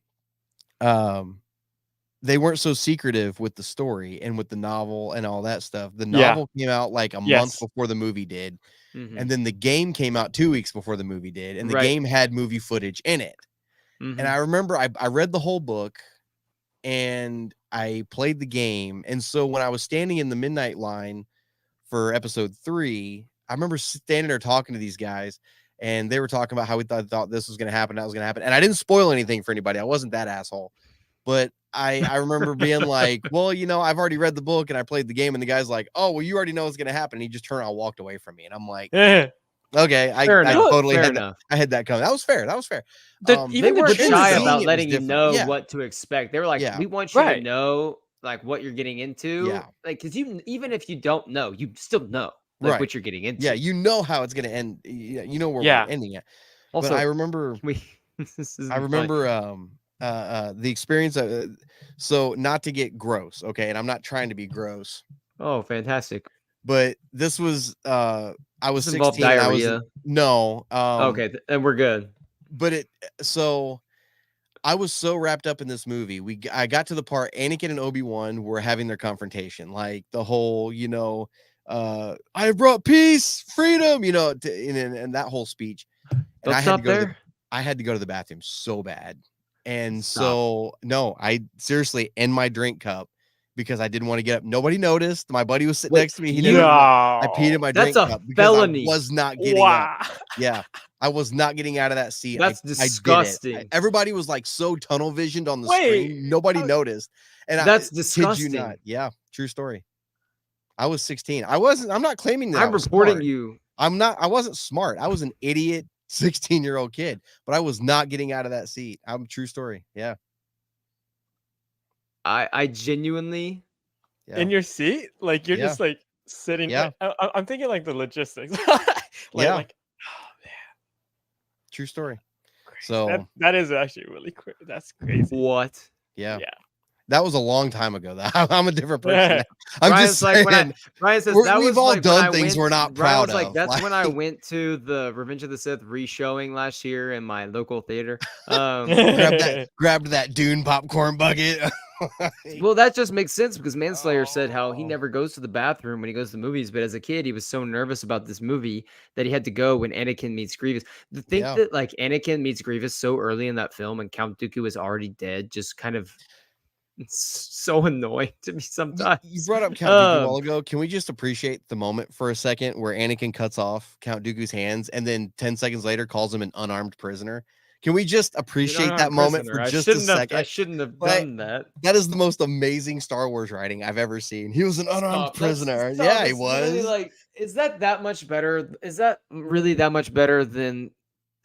Speaker 2: they weren't so secretive with the story and with the novel and all that stuff. The novel came out like a month before the movie did.
Speaker 1: Mhm.
Speaker 2: And then the game came out 2 weeks before the movie did. And the
Speaker 1: Right.
Speaker 2: game had movie footage in it. And
Speaker 1: Mhm.
Speaker 2: I remember I read the whole book and I played the game. And so when I was standing in the midnight line for episode 3, I remember standing there talking to these guys, and they were talking about how we thought this was going to happen, that was going to happen. And I didn't spoil anything for anybody. I wasn't that asshole. But I remember being like, well, I've already read the book and I played the game. And the guy's like, oh, well, you already know what's going to happen. And he just turned around and walked away from me. And I'm like, okay, I totally had that. I had that coming. That was fair. That was fair.
Speaker 1: They
Speaker 3: even
Speaker 1: weren't
Speaker 3: the
Speaker 1: shy
Speaker 3: game,
Speaker 1: about
Speaker 2: it
Speaker 1: letting
Speaker 2: was
Speaker 1: you
Speaker 2: different.
Speaker 1: know
Speaker 2: Yeah.
Speaker 1: what to expect. They were like,
Speaker 2: Yeah.
Speaker 1: we want you to
Speaker 3: Right.
Speaker 1: know like what you're getting into.
Speaker 2: Yeah.
Speaker 1: Like, because even if you don't know, you still know like
Speaker 2: Right.
Speaker 1: what you're getting into.
Speaker 2: Yeah, you know how it's going to end. You know where
Speaker 3: Yeah.
Speaker 2: we're ending at.
Speaker 1: Also,
Speaker 2: But I remember
Speaker 1: this is
Speaker 2: I remember the experience so not to get gross, okay, and I'm not trying to be gross,
Speaker 1: Oh, fantastic.
Speaker 2: but this was I was
Speaker 1: This involved
Speaker 2: 16 and I was
Speaker 1: diarrhea.
Speaker 2: no
Speaker 1: Okay, then we're good.
Speaker 2: but so I was so wrapped up in this movie. I got to the part Anakin and Obi-Wan were having their confrontation, like the whole, I have brought peace, freedom, and that whole speech. And
Speaker 1: Don't
Speaker 2: I had
Speaker 1: stop
Speaker 2: to go
Speaker 1: there.
Speaker 2: I had to go to the bathroom so bad. And
Speaker 1: Stop.
Speaker 2: so no, I seriously in my drink cup because I didn't want to get up. Nobody noticed. My buddy was sitting
Speaker 1: Wait,
Speaker 2: next to me. He
Speaker 1: you-
Speaker 2: didn't.
Speaker 3: No.
Speaker 2: I peed in my
Speaker 1: That's
Speaker 2: drink
Speaker 1: a
Speaker 2: cup because
Speaker 1: felony.
Speaker 2: I was not getting
Speaker 3: Wow.
Speaker 2: up. Yeah, I was not getting out of that seat.
Speaker 1: That's
Speaker 2: I did it.
Speaker 1: disgusting.
Speaker 2: Everybody was like so tunnel visioned on the
Speaker 3: Wait,
Speaker 2: screen. Nobody noticed. And
Speaker 1: That's
Speaker 2: kid you
Speaker 1: disgusting.
Speaker 2: not. Yeah, true story. I was 16. I'm not claiming that I
Speaker 1: I'm
Speaker 2: was
Speaker 1: reporting
Speaker 2: smart.
Speaker 1: you.
Speaker 2: I wasn't smart. I was an idiot 16-year-old kid, but I was not getting out of that seat. True story. Yeah.
Speaker 1: I genuinely.
Speaker 2: Yeah.
Speaker 3: In your seat, like you're
Speaker 2: Yeah.
Speaker 3: just like sitting.
Speaker 2: Yeah.
Speaker 3: I'm thinking like the logistics.
Speaker 2: Yeah.
Speaker 3: Like, oh man,
Speaker 2: True story.
Speaker 3: crazy.
Speaker 2: So
Speaker 3: that is actually really quick. That's crazy.
Speaker 1: What?
Speaker 2: yeah.
Speaker 3: Yeah.
Speaker 2: That was a long time ago. I'm a different person. now. I'm
Speaker 1: Ryan's
Speaker 2: just
Speaker 1: like
Speaker 2: saying.
Speaker 1: when Ryan says that
Speaker 2: we've
Speaker 1: was
Speaker 2: all
Speaker 1: like when
Speaker 2: done
Speaker 1: I
Speaker 2: things
Speaker 1: went-
Speaker 2: we're not
Speaker 1: Ryan
Speaker 2: proud
Speaker 1: was like,
Speaker 2: of.
Speaker 1: that's when I
Speaker 2: Like-
Speaker 1: went to the Revenge of the Sith re-showing last year in my local theater.
Speaker 2: grabbed that Dune popcorn bucket.
Speaker 1: Well, that just makes sense because Manslayer said how he
Speaker 2: Oh.
Speaker 1: never goes to the bathroom when he goes to the movies, but as a kid, he was so nervous about this movie that he had to go when Anakin meets Grievous. To think
Speaker 2: Yeah.
Speaker 1: that like Anakin meets Grievous so early in that film and Count Dooku is already dead, just kind of it's so annoying to me sometimes.
Speaker 2: You brought up Count Dooku a while
Speaker 1: Um,
Speaker 2: ago. Can we just appreciate the moment for a second where Anakin cuts off Count Dooku's hands and then 10 seconds later calls him an unarmed prisoner? Can we just
Speaker 1: You're
Speaker 2: appreciate
Speaker 1: not
Speaker 2: that
Speaker 1: a
Speaker 2: moment
Speaker 1: prisoner.
Speaker 2: for
Speaker 1: I
Speaker 2: just a
Speaker 1: shouldn't have-
Speaker 2: second?
Speaker 1: I shouldn't have
Speaker 2: Like,
Speaker 1: done that.
Speaker 2: That is the most amazing Star Wars writing I've ever seen. He was an unarmed
Speaker 1: Stop.
Speaker 2: prisoner.
Speaker 1: Stop.
Speaker 2: Yeah, he
Speaker 1: It's
Speaker 2: was.
Speaker 1: really, like, is that much better? Is that really that much better than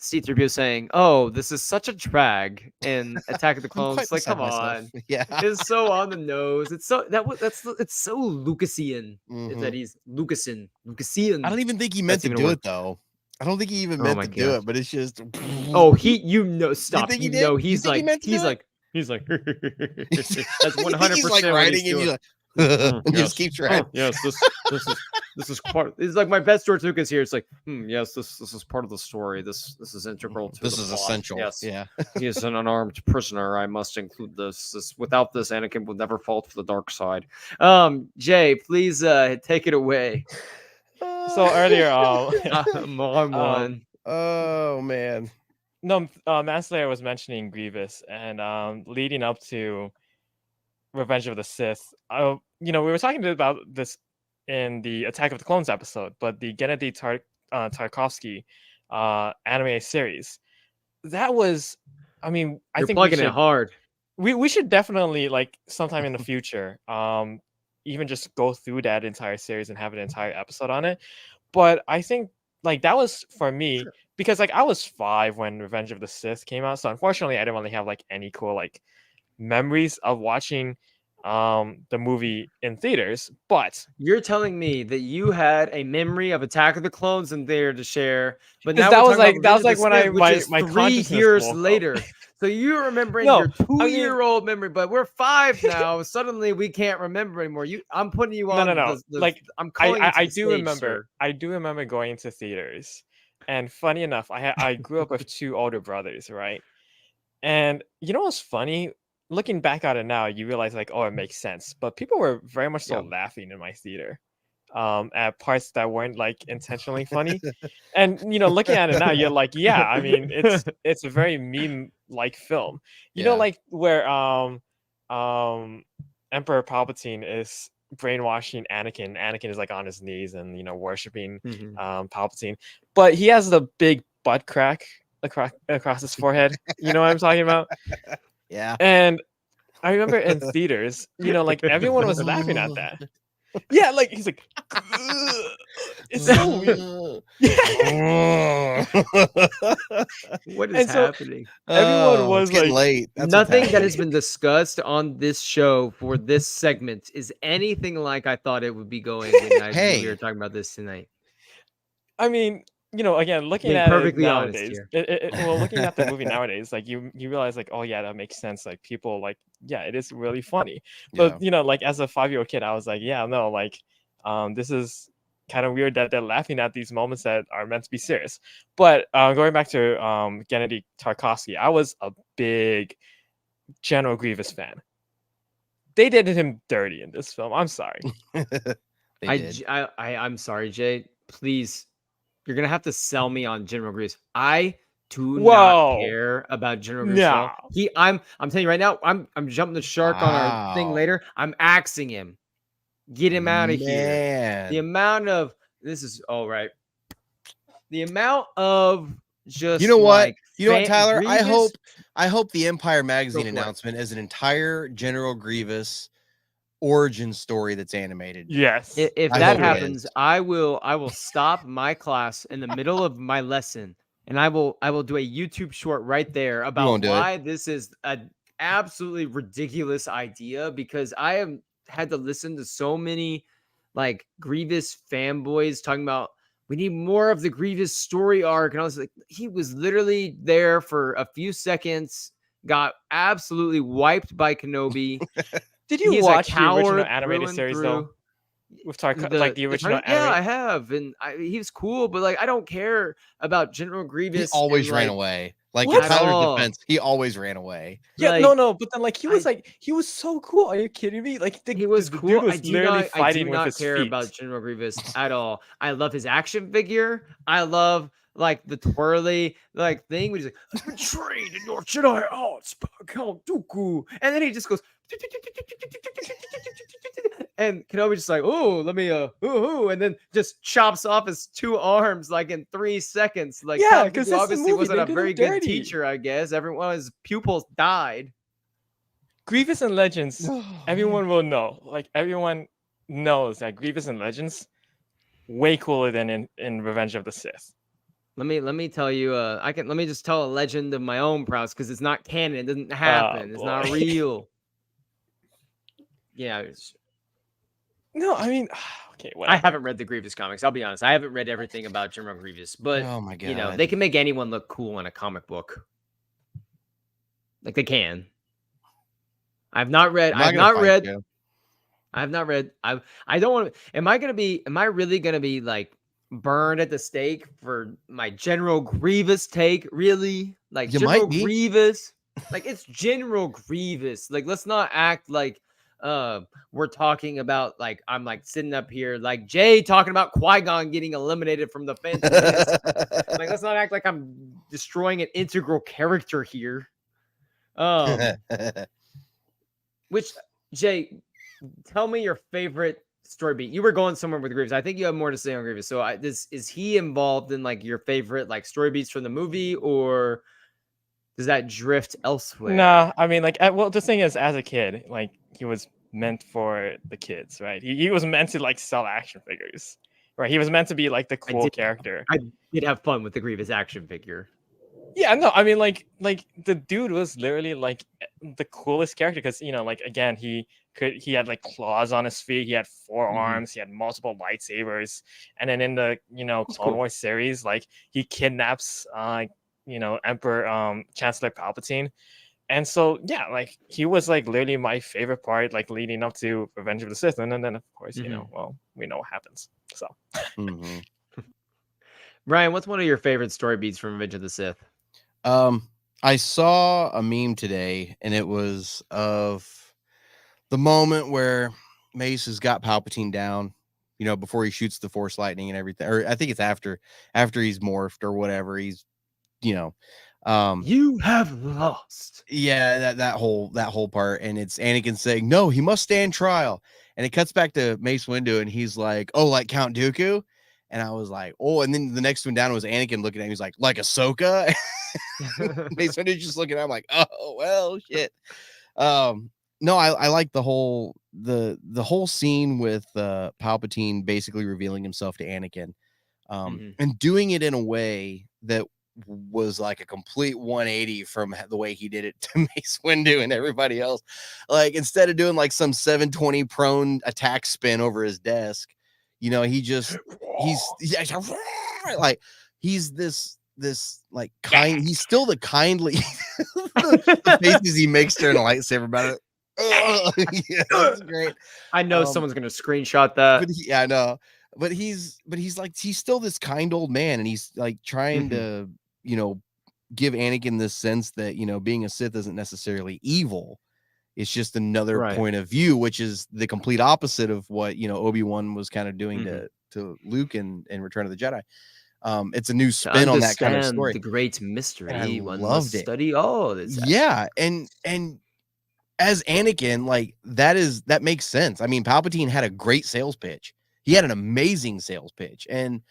Speaker 1: C-3PO saying, "Oh, this is such a drag" in Attack of the
Speaker 2: I'm
Speaker 1: Clones?
Speaker 2: quite
Speaker 1: Like,
Speaker 2: beside
Speaker 1: come
Speaker 2: myself.
Speaker 1: on.
Speaker 2: Yeah.
Speaker 1: It's so on the nose. It's so it's so Lucasian
Speaker 2: Mhm.
Speaker 1: that he's Lucasian.
Speaker 2: I don't even think he meant
Speaker 1: That's
Speaker 2: to
Speaker 1: even a
Speaker 2: do
Speaker 1: word.
Speaker 2: it though. I don't think he even
Speaker 1: Oh
Speaker 2: meant
Speaker 1: my
Speaker 2: to do
Speaker 1: God.
Speaker 2: it, but it's just
Speaker 1: Oh, stop.
Speaker 2: think he
Speaker 1: You
Speaker 2: did?
Speaker 1: know,
Speaker 2: You
Speaker 1: he's
Speaker 2: think he
Speaker 1: like
Speaker 2: meant to do it?
Speaker 1: he's like that's
Speaker 2: You
Speaker 1: 100%
Speaker 2: think he's like
Speaker 1: what he's
Speaker 2: writing and
Speaker 1: doing.
Speaker 2: he's like and
Speaker 1: yes.
Speaker 2: just keeps writing.
Speaker 1: Oh, yes, this is part. It's like my best George Lucas here. It's like, yes, this is part of the story. This is integral to
Speaker 2: This
Speaker 1: the
Speaker 2: is
Speaker 1: plot.
Speaker 2: essential.
Speaker 1: Yes,
Speaker 2: Yeah.
Speaker 1: he is an unarmed prisoner. I must include this. Without this, Anakin will never fall to the dark side. Jay, please take it away.
Speaker 3: So earlier,
Speaker 1: I'm on one.
Speaker 2: Oh man.
Speaker 3: No, Manslayer was mentioning Grievous, and leading up to Revenge of the Sith, we were talking about this in the Attack of the Clones episode, but the Gennady Tarkovsky anime series, that was, I mean, I
Speaker 1: You're
Speaker 3: think we
Speaker 1: plugging it
Speaker 3: should
Speaker 1: hard.
Speaker 3: we should definitely, like, sometime in the future, even just go through that entire series and have an entire episode on it. But I think, like, that was for me
Speaker 1: Sure.
Speaker 3: because, like, I was 5 when Revenge of the Sith came out, so unfortunately I didn't really have like any cool like memories of watching the movie in theaters. But
Speaker 1: You're telling me that you had a memory of Attack of the Clones in there to share, but
Speaker 3: because
Speaker 1: now we're talking about
Speaker 3: that
Speaker 1: Revenge
Speaker 3: was
Speaker 1: of the
Speaker 3: like when
Speaker 1: Sith, which is
Speaker 3: my
Speaker 1: 3
Speaker 3: consciousness
Speaker 1: years
Speaker 3: woke up.
Speaker 1: later. So you're remembering
Speaker 3: No,
Speaker 1: your
Speaker 3: I mean,
Speaker 1: 2-year-old memory, but we're 5 now. Suddenly we can't remember anymore. I'm putting you on
Speaker 3: no.
Speaker 1: the
Speaker 3: Like,
Speaker 1: I'm calling you to
Speaker 3: I
Speaker 1: the
Speaker 3: do
Speaker 1: stage,
Speaker 3: remember.
Speaker 1: sir.
Speaker 3: I do remember going to theaters, and funny enough, I grew up with 2 older brothers, right? And you know what's funny? Looking back at it now, you realize like, oh, it makes sense. But people were very much so
Speaker 1: Yeah.
Speaker 3: laughing in my theater, at parts that weren't like intentionally funny. And looking at it now, you're like, yeah, I mean, it's a very meme like film.
Speaker 2: Yeah.
Speaker 3: Like where Emperor Palpatine is brainwashing Anakin. Anakin is like on his knees and worshiping
Speaker 1: Mhm.
Speaker 3: Palpatine, but he has the big butt crack across his forehead. You know what I'm talking about?
Speaker 2: Yeah.
Speaker 3: And I remember in theaters, like everyone was laughing at that. Yeah, like he's like, "Ugh." It's so weird. Yeah.
Speaker 1: What is
Speaker 3: And so
Speaker 1: happening?
Speaker 3: everyone
Speaker 2: Oh,
Speaker 3: was
Speaker 2: it's getting
Speaker 3: like,
Speaker 2: late. That's what's
Speaker 1: Nothing that has
Speaker 2: happening.
Speaker 1: been discussed on this show for this segment is anything like I thought it would be going when we were
Speaker 2: Hey.
Speaker 1: talking about this tonight.
Speaker 3: I mean, again, looking
Speaker 1: Being
Speaker 3: at it
Speaker 1: perfectly honest
Speaker 3: nowadays,
Speaker 1: here.
Speaker 3: well, looking at the movie nowadays, like you realize like, oh yeah, that makes sense. Like people like, yeah, it is really funny.
Speaker 2: Yeah.
Speaker 3: But like as a 5-year-old kid, I was like, yeah, no, like, this is kind of weird that they're laughing at these moments that are meant to be serious. But going back to Gennady Tarkovsky, I was a big General Grievous fan. They did him dirty in this film. I'm sorry.
Speaker 2: They did.
Speaker 1: I'm sorry, Jay. Please, you're gonna have to sell me on General Grievous. I do not
Speaker 3: Whoa.
Speaker 1: care about General Grievous at all.
Speaker 3: No.
Speaker 1: I'm telling you right now, I'm jumping the shark on our thing
Speaker 2: Wow.
Speaker 1: later. I'm axing him. Get him out of here.
Speaker 2: Man.
Speaker 1: The amount of this is all right. The amount of just
Speaker 2: You know what?
Speaker 1: like
Speaker 2: You know what, Tyler?
Speaker 1: Grievous,
Speaker 2: I hope the Empire Magazine
Speaker 1: for it.
Speaker 2: announcement is an entire General Grievous origin story that's animated.
Speaker 3: Yes.
Speaker 1: If
Speaker 2: I
Speaker 1: that
Speaker 2: hope it
Speaker 1: happens,
Speaker 2: is.
Speaker 1: I will stop my class in the middle of my lesson, and I will do a YouTube short right there about
Speaker 2: won't do it.
Speaker 1: why this is an absolutely ridiculous idea, because I have had to listen to so many like Grievous fanboys talking about we need more of the Grievous story arc, and I was like, he was literally there for a few seconds, got absolutely wiped by Kenobi.
Speaker 3: Did you
Speaker 1: He's a
Speaker 3: watch the original
Speaker 1: coward
Speaker 3: animated
Speaker 1: through and
Speaker 3: series
Speaker 1: through.
Speaker 3: though? With like the original
Speaker 1: Yeah, I
Speaker 3: anime?
Speaker 1: have, and he was cool, but like I don't care about General
Speaker 2: He
Speaker 1: Grievous.
Speaker 2: always
Speaker 1: and,
Speaker 2: ran
Speaker 1: like,
Speaker 2: away. Like in
Speaker 3: What?
Speaker 1: at
Speaker 2: Tyler's
Speaker 1: all.
Speaker 2: defense, he always ran away.
Speaker 3: Yeah,
Speaker 1: Like,
Speaker 3: no, but then like he was so cool. Are you kidding me? Like
Speaker 1: he was
Speaker 3: the
Speaker 1: cool.
Speaker 3: dude was
Speaker 1: I do
Speaker 3: literally
Speaker 1: not
Speaker 3: fighting with his
Speaker 1: care
Speaker 3: feet.
Speaker 1: about General Grievous at all. I love his action figure. I love like the twirly like thing where he's like, I've been trained in your Jedi arts by Count Dooku, and then he just goes. And Kenobi just like, oh, let me and then just chops off his 2 arms like in 3 seconds. Like,
Speaker 3: Yeah,
Speaker 1: Count
Speaker 3: 'cause
Speaker 1: Dooku
Speaker 3: that's the
Speaker 1: obviously
Speaker 3: movie,
Speaker 1: wasn't
Speaker 3: they
Speaker 1: a
Speaker 3: did him
Speaker 1: very good
Speaker 3: dirty.
Speaker 1: teacher, I guess. Everyone his pupils died.
Speaker 3: Grievous and Legends, everyone will know. Like everyone knows that Grievous and Legends way cooler than in Revenge of the Sith.
Speaker 1: Let me tell you, let me just tell a legend of my own prowess because it's not canon. It doesn't happen. It's not
Speaker 3: boy.
Speaker 1: real. Yeah,
Speaker 3: No, I mean, okay,
Speaker 1: I
Speaker 3: whatever.
Speaker 1: haven't read the Grievous comics. I'll be honest. I haven't read everything about General Grievous, but
Speaker 2: Oh my god.
Speaker 1: you know, they can make anyone look cool in a comic book. Like they can. I've not read. I don't want to. Am I really gonna be like burned at the stake for my General Grievous take? Really? Like
Speaker 2: You
Speaker 1: General
Speaker 2: might be.
Speaker 1: Grievous? Like it's General Grievous. Like let's not act like we're talking about like I'm like sitting up here like Jay talking about Qui-Gon getting eliminated from the Phantom Menace. Like let's not act like I'm destroying an integral character here. Which, Jay, tell me your favorite story beat. You were going somewhere with Grievous. I think you have more to say on Grievous. So is he involved in like your favorite like story beats from the movie, or does that drift elsewhere?
Speaker 3: No, I mean, like, well, the thing is, as a kid, like, he was meant for the kids, right? He was meant to like sell action figures, right? He was meant to be like the cool character.
Speaker 1: I did have fun with the Grievous action figure.
Speaker 3: Yeah, no, I mean, like the dude was literally like the coolest character because, you know, like, again, he had like claws on his feet, he had 4 arms, he had multiple lightsabers, and then in the, you know, Clone Wars series, like, he kidnaps you know, Emperor Chancellor Palpatine. And so, yeah, like, he was like literally my favorite part, like, leading up to Revenge of the Sith, and then of course, you know, well, we know what happens. So,
Speaker 1: Ryan, what's one of your favorite story beats from Revenge of the Sith?
Speaker 2: I saw a meme today, and it was of the moment where Mace has got Palpatine down, you know, before he shoots the Force lightning and everything, or I think it's after he's morphed or whatever. He's, you know,
Speaker 1: you have lost.
Speaker 2: Yeah, that whole part, and it's Anakin saying, "No, he must stand trial," and it cuts back to Mace Windu, and he's like, "Oh, like Count Dooku," and I was like, "Oh," and then the next one down was Anakin looking at him. He's like Ahsoka. Mace Windu just looking at him like, "Oh, well, shit." No, I like the whole scene with Palpatine basically revealing himself to Anakin, and doing it in a way that was like a complete 180 from the way he did it to Mace Windu and everybody else. Like, instead of doing like some 720 prone attack spin over his desk, you know, he's like, he's this like kind, he's still the kindly the faces he makes during a lightsaber about it. Yeah, that's great.
Speaker 1: I know someone's gonna screenshot that.
Speaker 2: I know. But he's like, he's still this kind old man, and he's like trying to, you know, give Anakin this sense that, you know, being a Sith isn't necessarily evil. It's just another point of view, which is the complete opposite of what, you know, Obi-Wan was kind of doing to Luke in Return of the Jedi. It's a new spin on that kind of story.
Speaker 1: The great mystery.
Speaker 2: I
Speaker 1: One
Speaker 2: loved
Speaker 1: must
Speaker 2: it.
Speaker 1: study all this.
Speaker 2: Yeah, and as Anakin, like, that makes sense. I mean, Palpatine had a great sales pitch. He had an amazing sales pitch, and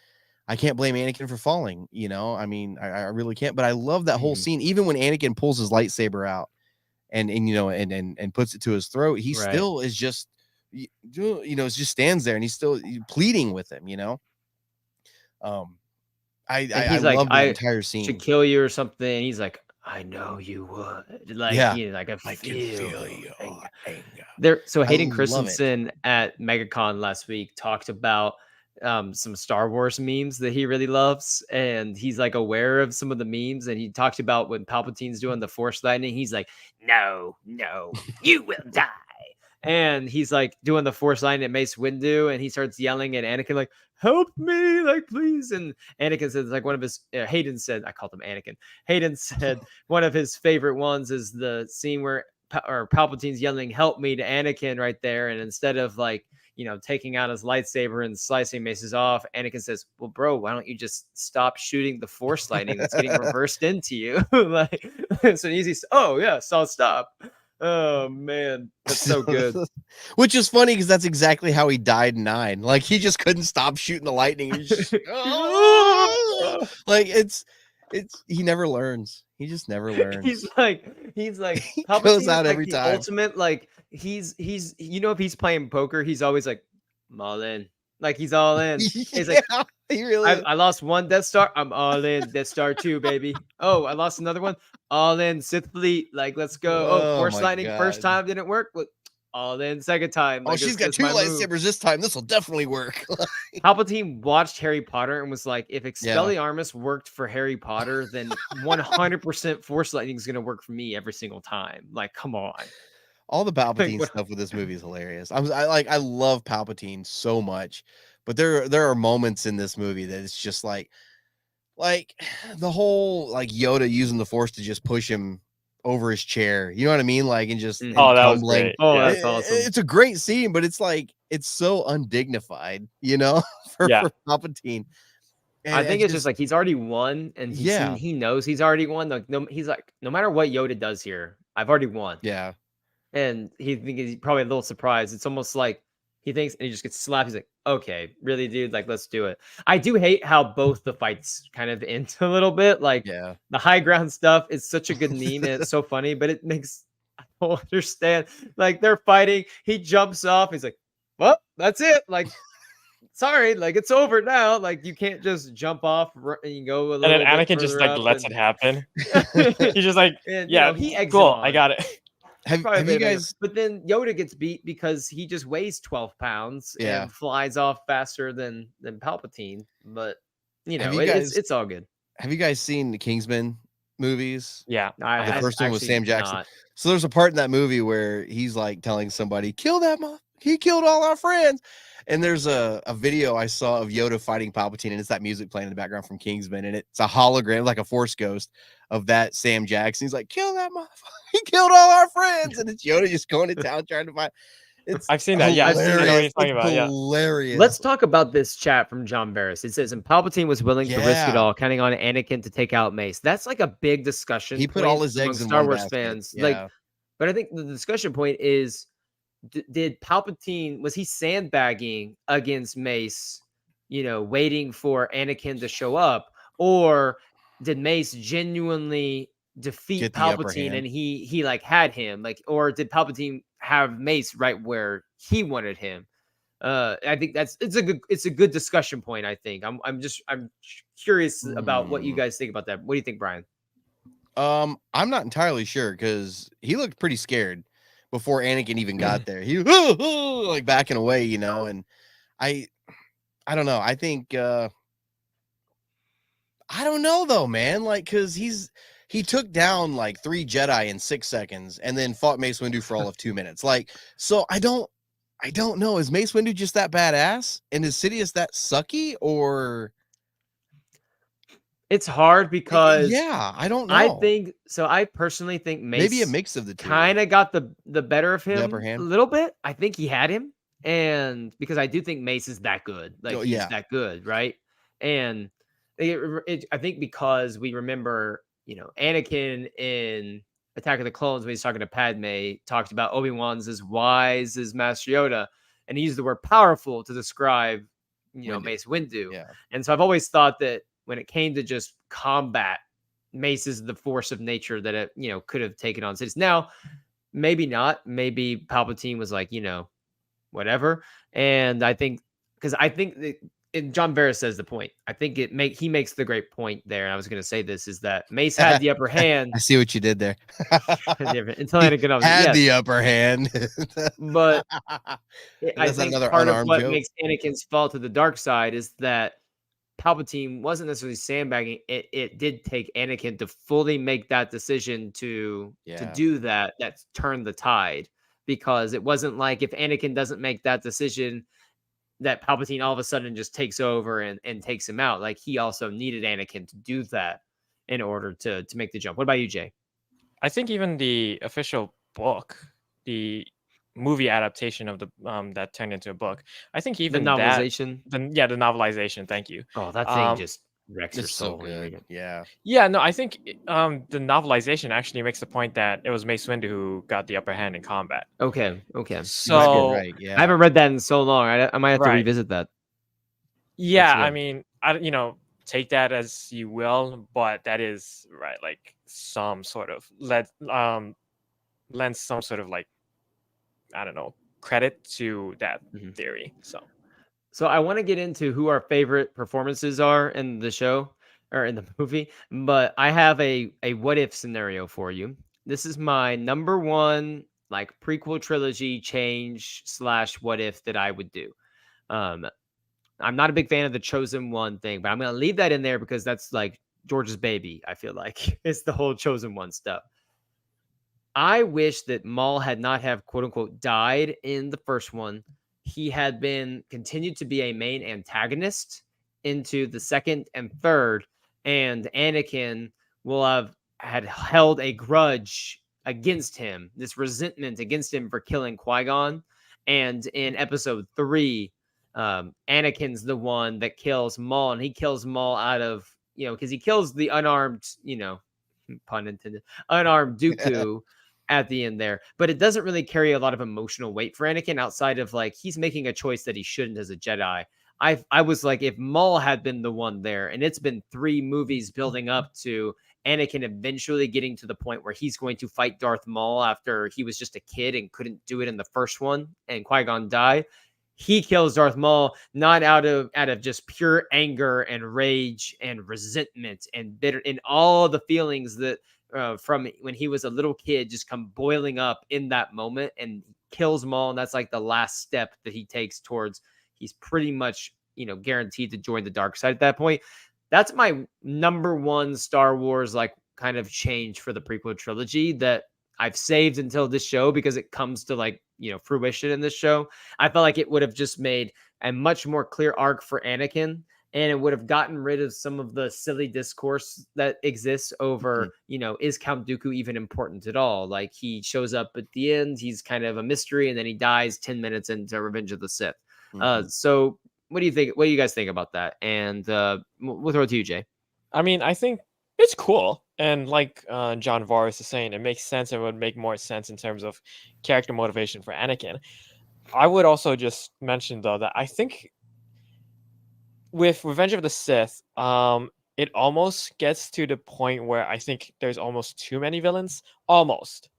Speaker 2: I can't blame Anakin for falling, you know. I mean, I really can't, but I love that whole scene. Even when Anakin pulls his lightsaber out and you know, and puts it to his throat, he still is just, you know, it just stands there, and he's still pleading with him, you know. I
Speaker 1: like,
Speaker 2: love the entire scene.
Speaker 1: Should kill you or something. He's like, I know you would. Like,
Speaker 2: yeah,
Speaker 1: like, I can feel
Speaker 2: your anger.
Speaker 1: There. So Hayden Christensen at MegaCon last week talked about some Star Wars memes that he really loves, and he's like aware of some of the memes, and he talked about when Palpatine's doing the Force lightning, he's like, no, you will die. And he's like doing the Force lightning at Mace Windu, and he starts yelling at Anakin like, help me, like, please. And Anakin says, like, one of his Hayden said, I called him Anakin. Hayden said one of his favorite ones is the scene where Palpatine's yelling help me to Anakin right there, and instead of, like, you know, taking out his lightsaber and slicing Mace's off, Anakin says, well, bro, why don't you just stop shooting the Force lightning that's getting reversed into you? Like, it's an easy, oh yeah, so I'll stop. Oh man, that's so good.
Speaker 2: Which is funny because that's exactly how he died in 9. Like, he just couldn't stop shooting the lightning. Just, like, it's he never learns. He just never learns.
Speaker 1: He's like
Speaker 2: he goes out
Speaker 1: like
Speaker 2: every
Speaker 1: the
Speaker 2: time.
Speaker 1: Ultimate, like, he's you know, if he's playing poker, he's always like, I'm all in. Like, he's all in. He's like,
Speaker 2: he really
Speaker 1: I lost one Death Star. I'm all in. Death Star 2, baby. Oh, I lost another one. All in. Sith Fleet. Like, let's go. Oh, Force lightning.
Speaker 2: God.
Speaker 1: First time didn't work. But all in. Second time.
Speaker 2: Like, she's got 2 lightsabers this time. This will definitely work.
Speaker 1: Palpatine watched Harry Potter and was like, if Expelliarmus worked for Harry Potter, then 100% Force lightning is going to work for me every single time. Like, come on.
Speaker 2: All the Palpatine stuff with this movie is hilarious. I love Palpatine so much, but there are moments in this movie that it's just like the whole, like, Yoda using the Force to just push him over his chair. You know what I mean? Like, and just
Speaker 3: that was great.
Speaker 1: Oh, yeah. That's awesome.
Speaker 2: It's a great scene, but it's like, it's so undignified, you know, for Palpatine.
Speaker 1: I think it's just
Speaker 2: just
Speaker 1: like he's already won, and
Speaker 2: yeah,
Speaker 1: he knows he's already won. Like he's like, no matter what Yoda does here, I've already won.
Speaker 2: yeah.
Speaker 1: And he's probably a little surprised. It's almost like he thinks, and he just gets slapped. He's like, okay, really, dude? Like, let's do it. I do hate how both the fights kind of end a little bit. Like,
Speaker 2: Yeah.
Speaker 1: the high ground stuff is such a good meme, and it's so funny, but it makes, I don't understand. Like, they're fighting. He jumps off. He's like, well, that's it. Like, sorry, like, it's over now. Like, you can't just jump off and you go a
Speaker 3: And then
Speaker 1: little bit
Speaker 3: Anakin just
Speaker 1: further
Speaker 3: like
Speaker 1: up.
Speaker 3: lets
Speaker 1: And,
Speaker 3: it happen. He's just like,
Speaker 1: and
Speaker 3: yeah,
Speaker 1: he eggs
Speaker 3: cool,
Speaker 1: him
Speaker 3: I
Speaker 1: on.
Speaker 3: got it.
Speaker 1: Probably a
Speaker 2: Have
Speaker 1: bit
Speaker 2: you
Speaker 1: of ego.
Speaker 2: guys?
Speaker 1: But then Yoda gets beat because he just weighs 12 pounds
Speaker 2: Yeah.
Speaker 1: and flies off faster than Palpatine. But
Speaker 2: Have you
Speaker 1: it's all good.
Speaker 2: Have you guys seen the Kingsman movies?
Speaker 3: Yeah,
Speaker 1: I
Speaker 2: The
Speaker 3: have.
Speaker 2: first one was
Speaker 1: actually
Speaker 2: Sam Jackson.
Speaker 1: not.
Speaker 2: So there's a part in that movie where he's like telling somebody, "Kill that mother. He killed all our friends." And there's a video I saw of Yoda fighting Palpatine, and it's that music playing in the background from Kingsman, and it's a hologram, like a Force ghost of that Sam Jackson. He's like, "Kill that motherfucker. He killed all our friends," and it's Yoda just going to town trying to fight. It's
Speaker 3: I've seen that. Yeah,
Speaker 1: I've seen
Speaker 3: I know what
Speaker 2: hilarious.
Speaker 3: you're talking
Speaker 2: It's
Speaker 3: about. Yeah.
Speaker 2: hilarious.
Speaker 1: Let's talk about this chat from John Barris. It says, and Palpatine was willing to risk it
Speaker 2: Yeah.
Speaker 1: all, counting on Anakin to take out Mace. That's like a big discussion.
Speaker 2: He put all
Speaker 1: point
Speaker 2: his
Speaker 1: among
Speaker 2: eggs in
Speaker 1: Star
Speaker 2: one
Speaker 1: Wars
Speaker 2: basket.
Speaker 1: fans.
Speaker 2: Yeah.
Speaker 1: Like, but I think the discussion point is, did Palpatine, was he sandbagging against Mace, waiting for Anakin to show up, or did Mace genuinely defeat
Speaker 2: Get the upper
Speaker 1: Palpatine
Speaker 2: hand.
Speaker 1: and he like had him, like, or did Palpatine have Mace right where he wanted him? I think it's a good discussion point. I think I'm curious about what you guys think about that. What do you think, Brian?
Speaker 2: I'm not entirely sure because he looked pretty scared before Anakin even got there. He like backing away, and I don't know. I think I don't know though, man. Like, cause he took down like 3 Jedi in 6 seconds and then fought Mace Windu for all of 2 minutes. Like, so I don't know. Is Mace Windu just that badass? And is Sidious that sucky? Or
Speaker 1: It's hard because
Speaker 2: yeah, I don't know.
Speaker 1: I think so. I personally think Mace
Speaker 2: Maybe a mix of the two.
Speaker 1: kind of got the better of him
Speaker 2: upper hand?
Speaker 1: a little bit. I think he had him, and because I do think Mace is that good, like
Speaker 2: Oh,
Speaker 1: he's
Speaker 2: yeah.
Speaker 1: that good, right? And I think because we remember, Anakin in Attack of the Clones when he's talking to Padme, talked about Obi-Wan's as wise as Master Yoda, and he used the word powerful to describe,
Speaker 2: Windu.
Speaker 1: Mace Windu.
Speaker 2: Yeah.
Speaker 1: And so I've always thought that when it came to just combat, Mace is the force of nature that it, could have taken on cities. Now, maybe not. Maybe Palpatine was like, whatever. And I think and John Barris says the point. I think he makes the great point there. And I was going to say this is that Mace had the upper hand.
Speaker 2: I see what you did there.
Speaker 1: Until Anakin
Speaker 2: had the upper hand.
Speaker 1: But I
Speaker 2: That's
Speaker 1: think
Speaker 2: another
Speaker 1: part of
Speaker 2: unarmed
Speaker 1: what
Speaker 2: joke.
Speaker 1: makes Anakin's fall to the dark side is that Palpatine wasn't necessarily sandbagging. It did take Anakin to fully make that decision to do that. That's turned the tide, because it wasn't like if Anakin doesn't make that decision, that Palpatine all of a sudden just takes over and takes him out. Like, he also needed Anakin to do that in order to make the jump. What about you, Jay?
Speaker 3: I think even the official book, the movie adaptation of the that turned into a book, I think even
Speaker 1: The novelization.
Speaker 3: the novelization. Thank you.
Speaker 1: Oh, that thing just wrecks your
Speaker 2: It's so
Speaker 1: soul when you read
Speaker 2: good.
Speaker 1: it.
Speaker 2: Yeah.
Speaker 3: Yeah, no, I think the novelization actually makes the point that it was Mace Windu who got the upper hand in combat.
Speaker 1: Okay.
Speaker 2: You might be
Speaker 3: So
Speaker 2: right. Yeah.
Speaker 1: I haven't read that in so long. I might have to
Speaker 3: Right.
Speaker 1: revisit that.
Speaker 3: yeah,
Speaker 1: That's
Speaker 3: I
Speaker 1: good.
Speaker 3: mean, take that as you will, but that is right, like some sort of lends some sort of, like, I don't know, credit to that
Speaker 1: Mhm.
Speaker 3: theory.
Speaker 1: So I want to get into who our favorite performances are in the show or in the movie, but I have a what if scenario for you. This is my number one, like, prequel trilogy change / what if that I would do. I'm not a big fan of the Chosen One thing, but I'm going to leave that in there because that's like George's baby. I feel like it's the whole Chosen One stuff. I wish that Maul had not have quote unquote died in the first one. He had been continued to be a main antagonist into the second and third, and Anakin will have had held a grudge against him, this resentment against him for killing Qui-Gon. And in episode 3, Anakin's the one that kills Maul, and he kills Maul out of, because he kills the unarmed, pun intended, unarmed Dooku at the end there. But it doesn't really carry a lot of emotional weight for Anakin outside of like he's making a choice that he shouldn't as a Jedi. I was like, if Maul had been the one there, and it's been 3 movies building up to Anakin eventually getting to the point where he's going to fight Darth Maul after he was just a kid and couldn't do it in the first one, and Qui-Gon died. He kills Darth Maul not out of just pure anger and rage and resentment and bitter and all the feelings that from when he was a little kid just come boiling up in that moment, and kills Maul. And that's like the last step that he takes towards he's pretty much, guaranteed to join the dark side at that point. That's my number 1 Star Wars, like, kind of change for the prequel trilogy that I've saved until this show because it comes to, like, fruition in this show. I felt like it would have just made a much more clear arc for Anakin, and it would have gotten rid of some of the silly discourse that exists over, is Count Dooku even important at all? Like, he shows up at the end, he's kind of a mystery, and then he dies 10 minutes into Revenge of the Sith. So what do you think? What do you guys think about that? And we'll throw it to you, Jay.
Speaker 3: I mean, I think it's cool. And like John Varus is saying, it makes sense. It would make more sense in terms of character motivation for Anakin. I would also just mention, though, that I think with Revenge of the Sith, it almost gets to the point where I think there's almost too many villains. Almost.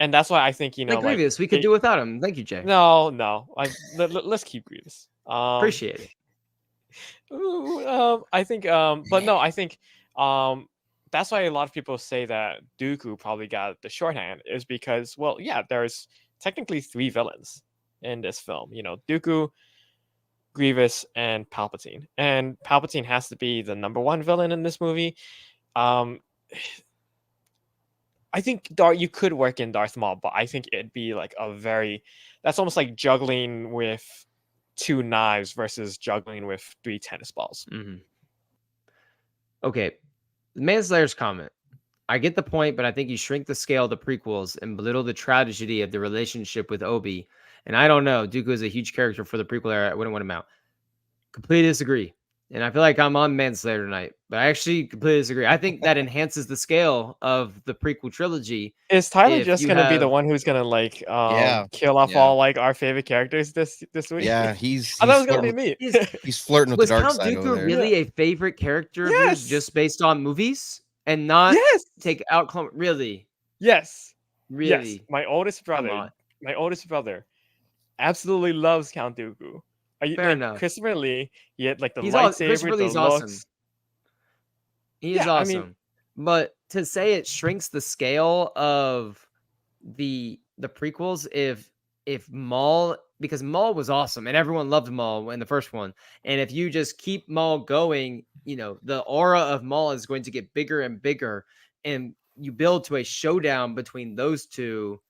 Speaker 3: And that's why I think,
Speaker 1: like Grievous, we could do without him. Thank you, Jay.
Speaker 3: No. Let's keep Grievous.
Speaker 1: Appreciate it.
Speaker 3: I think, but no, I think that's why a lot of people say that Dooku probably got the shorthand, is because, well, yeah, there's technically 3 villains in this film. Dooku, Grievous, and Palpatine. And Palpatine has to be the number 1 villain in this movie. I think you could work in Darth Maul, but I think it'd be like that's almost like juggling with 2 knives versus juggling with 3 tennis balls.
Speaker 1: Okay. The Manslayer's comment. I get the point, but I think you shrink the scale of the prequels and belittle the tragedy of the relationship with Obi. And I don't know. Dooku is a huge character for the prequel era. I wouldn't want him out. Completely disagree. And I feel like I'm on Manslayer tonight, but I actually completely disagree. I think that enhances the scale of the prequel trilogy.
Speaker 3: Is Tyler just going to be the one who's going to like kill off all like our favorite characters this week?
Speaker 2: Yeah,
Speaker 3: I thought it was going to be me.
Speaker 2: He's flirting with the dark side.
Speaker 1: Was Count Dooku really a favorite character of yours just based on movies and not take out Clone? Really?
Speaker 3: Yes.
Speaker 1: Really?
Speaker 3: Yes. My oldest brother absolutely loves Count Dooku.
Speaker 1: Fair enough.
Speaker 3: Christopher Lee, he had like the lightsaber,
Speaker 1: Christopher Lee's
Speaker 3: the looks.
Speaker 1: awesome. He is awesome. I mean, but to say it shrinks the scale of the prequels if Maul, because Maul was awesome and everyone loved Maul in the first one, and if you just keep Maul going, the aura of Maul is going to get bigger and bigger, and you build to a showdown between those two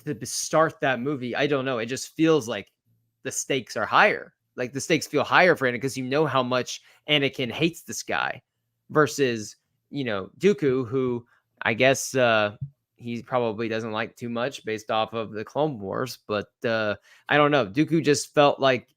Speaker 1: to start that movie. I don't know. It just feels like the stakes are higher. Like the stakes feel higher for Anakin because how much Anakin hates this guy versus, Dooku, who I guess he probably doesn't like too much based off of the Clone Wars. But I don't know. Dooku just felt like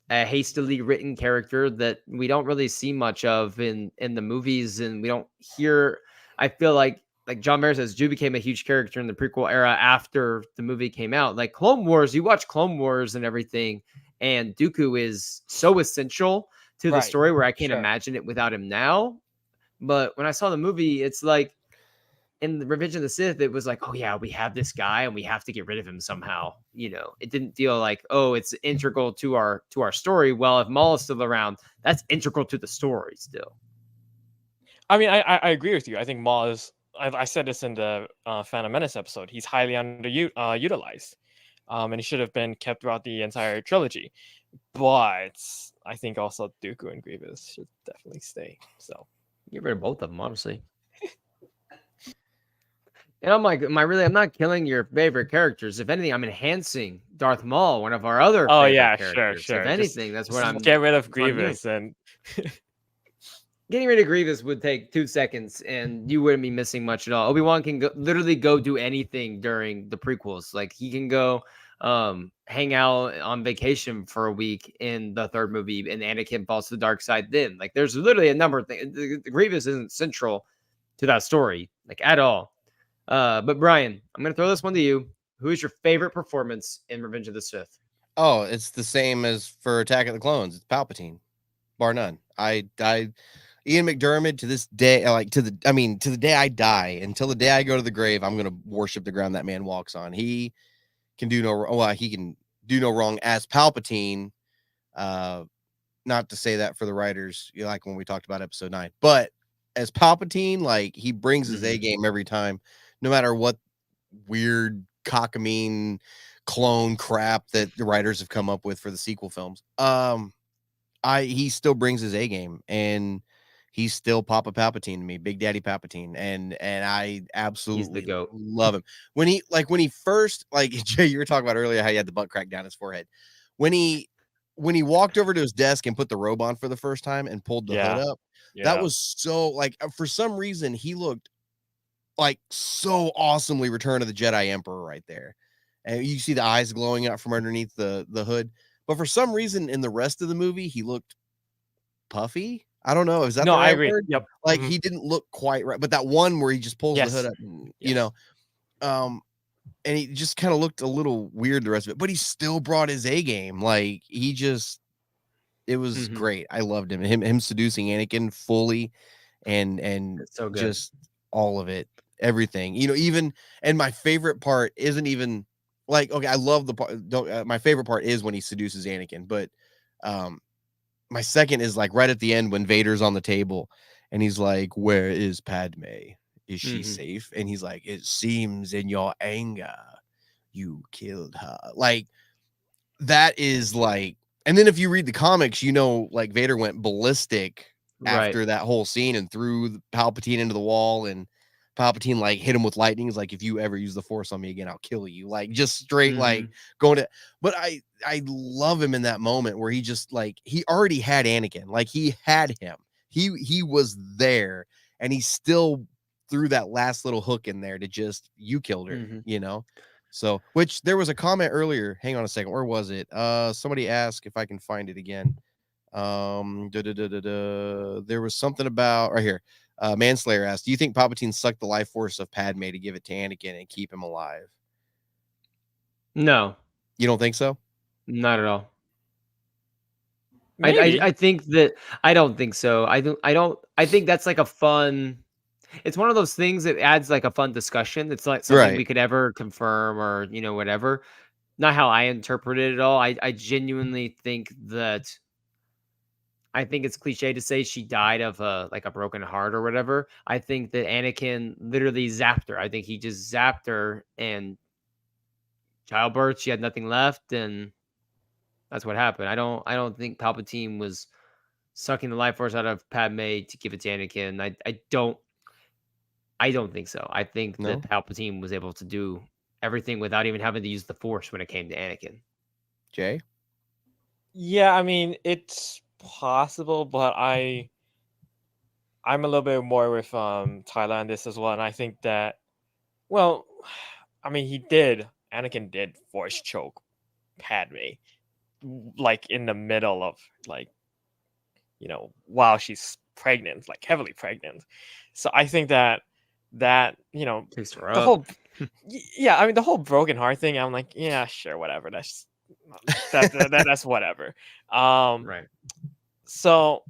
Speaker 1: a hastily written character that we don't really see much of in the movies, and we don't hear. I feel like John Mayer says, Dooku became a huge character in the prequel era after the movie came out. Like Clone Wars, you watch Clone Wars and everything, and Dooku is so essential to the story where I can't imagine it without him now. But when I saw the movie, it's like in the Revenge of the Sith, it was like, oh yeah, we have this guy and we have to get rid of him somehow. It didn't feel like, oh, it's integral to our story. Well, if Maul is still around, that's integral to the story still.
Speaker 3: I mean, I agree with you. I think Maul is. I said this in the Phantom Menace episode. He's highly underutilized. And he should have been kept throughout the entire trilogy. But I think also Dooku and Grievous should definitely stay. So
Speaker 1: get rid of both of them, honestly. And I'm like, I'm not killing your favorite characters. If anything, I'm enhancing Darth Maul, one of our other favorite characters.
Speaker 3: Sure.
Speaker 1: If anything, that's what I'm
Speaker 3: get rid of Grievous and
Speaker 1: getting rid of Grievous would take 2 seconds, and you wouldn't be missing much at all. Obi-Wan can literally go do anything during the prequels. Like he can go hang out on vacation for a week in the third movie, and Anakin falls to the dark side. Then, like, there's literally a number of things. The Grievous isn't central to that story, like, at all. But Brian, I'm gonna throw this one to you. Who is your favorite performance in Revenge of the Sith?
Speaker 2: Oh, it's the same as for Attack of the Clones. It's Palpatine, bar none. Ian McDermott to this day, to the day I die, until the day I go to the grave, I'm gonna worship the ground that man walks on. He can do no wrong. Well, he can do no wrong as Palpatine. Not to say that for the writers, like when we talked about Episode 9, but as Palpatine, like, he brings his A game every time, no matter what weird cockamamie clone crap that the writers have come up with for the sequel films. He still brings his A game, and he's still Papa Palpatine to me, Big Daddy Palpatine, and I absolutely
Speaker 1: GOAT.
Speaker 2: love him. When he first, like, Jay, you were talking about earlier how he had the butt crack down his forehead. When he walked over to his desk and put the robe on for the first time and pulled the hood up, that was so, like, for some reason he looked like so awesomely Return of the Jedi Emperor right there. And you see the eyes glowing out from underneath the hood. But for some reason in the rest of the movie, he looked puffy. I don't know. Is that
Speaker 3: No,
Speaker 2: the
Speaker 3: I
Speaker 2: right
Speaker 3: agree.
Speaker 2: word?
Speaker 3: Yep.
Speaker 2: Like, he didn't look quite right. But that one where he just pulls the hood up, and he just kind of looked a little weird the rest of it. But he still brought his A game. Like, it was great. I loved him. Him seducing Anakin fully, and
Speaker 1: It's so good.
Speaker 2: just all of it, everything. Even, and my favorite part isn't even like, okay, I love the part. My favorite part is when he seduces Anakin, but my second is like right at the end when Vader's on the table and he's like, "Where is Padme? Is she safe?" And he's like, "It seems in your anger you killed her." Like, that is like, and then if you read the comics, like, Vader went ballistic after that whole scene and threw Palpatine into the wall, and Palpatine, like, hit him with lightning. He's like, "If you ever use the Force on me again, I'll kill you." Like, just straight, like, going to, but I love him in that moment where he just, like, he already had Anakin, like, he had him. He was there, and he still threw that last little hook in there to just, you killed her, So, which there was a comment earlier. Hang on a second. Where was it? Somebody asked if I can find it again. There was something about right here. Manslayer asked, "Do you think Palpatine sucked the life force of Padme to give it to Anakin and keep him alive?"
Speaker 1: No,
Speaker 2: You don't think so?
Speaker 1: not at all.
Speaker 3: Maybe.
Speaker 1: I think that I don't think so. I think that's like a fun. It's one of those things that adds like a fun discussion. It's like something we could ever confirm or whatever. Not how I interpret it at all. I genuinely think that. I think it's cliche to say she died of a broken heart or whatever. I think that Anakin literally zapped her. I think he just zapped her, and childbirth, she had nothing left, and that's what happened. I don't think Palpatine was sucking the life force out of Padme to give it to Anakin. I don't think so. I think that Palpatine was able to do everything without even having to use the Force when it came to Anakin.
Speaker 2: Jay?
Speaker 3: Yeah, I mean, it's possible, but I'm a little bit more with Tyler on this as well, and I think that, well, I mean, Anakin did Force choke Padme, like, in the middle of, like, while she's pregnant, like, heavily pregnant. So I think that
Speaker 1: Takes her
Speaker 3: the
Speaker 1: up.
Speaker 3: whole yeah, I mean, the whole broken heart thing, I'm like, yeah, sure, whatever. That's that's whatever.
Speaker 1: Right.
Speaker 3: So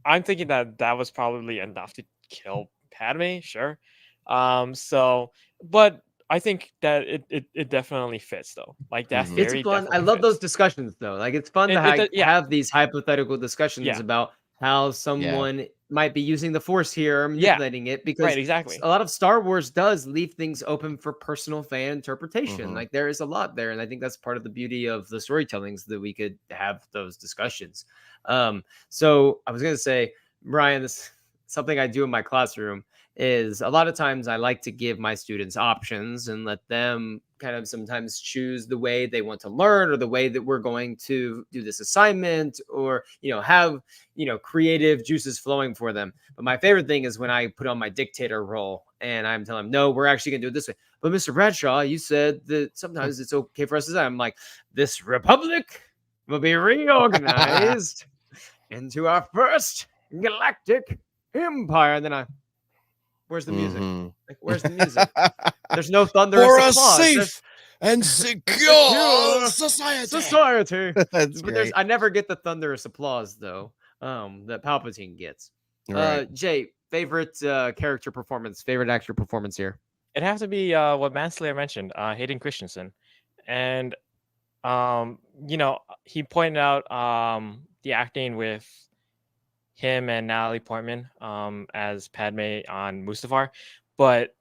Speaker 3: I'm thinking that was probably enough to kill Padme, sure. But I think that it definitely fits though. Like, that
Speaker 2: Mhm.
Speaker 1: It's
Speaker 3: theory
Speaker 1: fun. I
Speaker 3: definitely
Speaker 1: love those
Speaker 3: fits.
Speaker 1: discussions though. Like, it's fun to have these hypothetical discussions about how someone might be using the Force here or manipulating it, because
Speaker 3: Right, exactly.
Speaker 1: a lot of Star Wars does leave things open for personal fan interpretation. Like, there is a lot there, and I think that's part of the beauty of the storytellings, that we could have those discussions. So I was gonna say, Brian, this something I do in my classroom is a lot of times I like to give my students options and let them kind of sometimes choose the way they want to learn or the way that we're going to do this assignment, or, have, creative juices flowing for them. But my favorite thing is when I put on my dictator role and I'm telling them, no, we're actually going to do it this way. But Mr. Bradshaw, you said that sometimes it's okay for us to say, I'm like, this republic will be reorganized into our first galactic empire. And then where's the music?
Speaker 2: Mhm.
Speaker 1: Like, where's the music? There's no thunder.
Speaker 2: For a
Speaker 1: applause.
Speaker 2: safe and secure society.
Speaker 1: Society.
Speaker 2: That's
Speaker 1: But
Speaker 2: great.
Speaker 1: I never get the thunderous applause though. That Palpatine gets.
Speaker 2: Right.
Speaker 1: Jay, favorite character performance, favorite actor performance here.
Speaker 3: It'd have to be what Manslayer mentioned, Hayden Christensen, and he pointed out the acting with him and Natalie Portman as Padme on Mustafar, but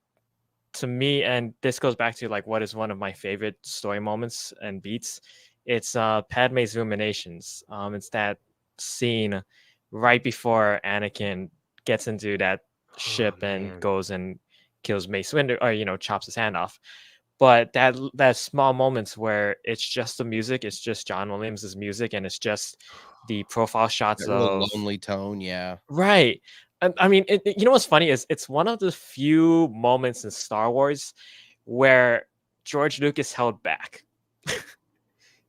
Speaker 3: to me, and this goes back to like what is one of my favorite story moments and beats, it's Padme's ruminations. It's that scene right before Anakin gets into that ship and goes and kills Mace Windu, or chops his hand off. But that small moments where it's just the music, it's just John Williams' music, and it's just the profile shots
Speaker 2: That real
Speaker 3: of
Speaker 2: lonely tone, yeah.
Speaker 3: right. I mean, what's funny is it's one of the few moments in Star Wars where George Lucas held back.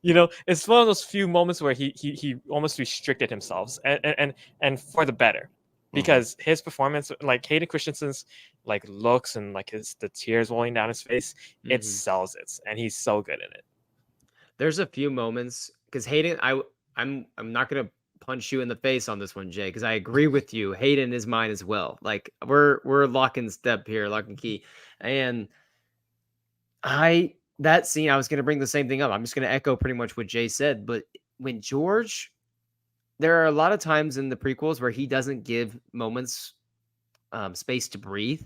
Speaker 3: It's one of those few moments where he almost restricted himself, and for the better, because his performance, like Hayden Christensen's like looks and like the tears rolling down his face, it sells it, and he's so good in it.
Speaker 1: There's a few moments because Hayden, I'm not gonna punch you in the face on this one, Jay, because I agree with you. Hayden is mine as well. Like we're lock and step here, lock and key. And that scene, I was gonna bring the same thing up. I'm just gonna echo pretty much what Jay said. But when George, there are a lot of times in the prequels where he doesn't give moments space to breathe.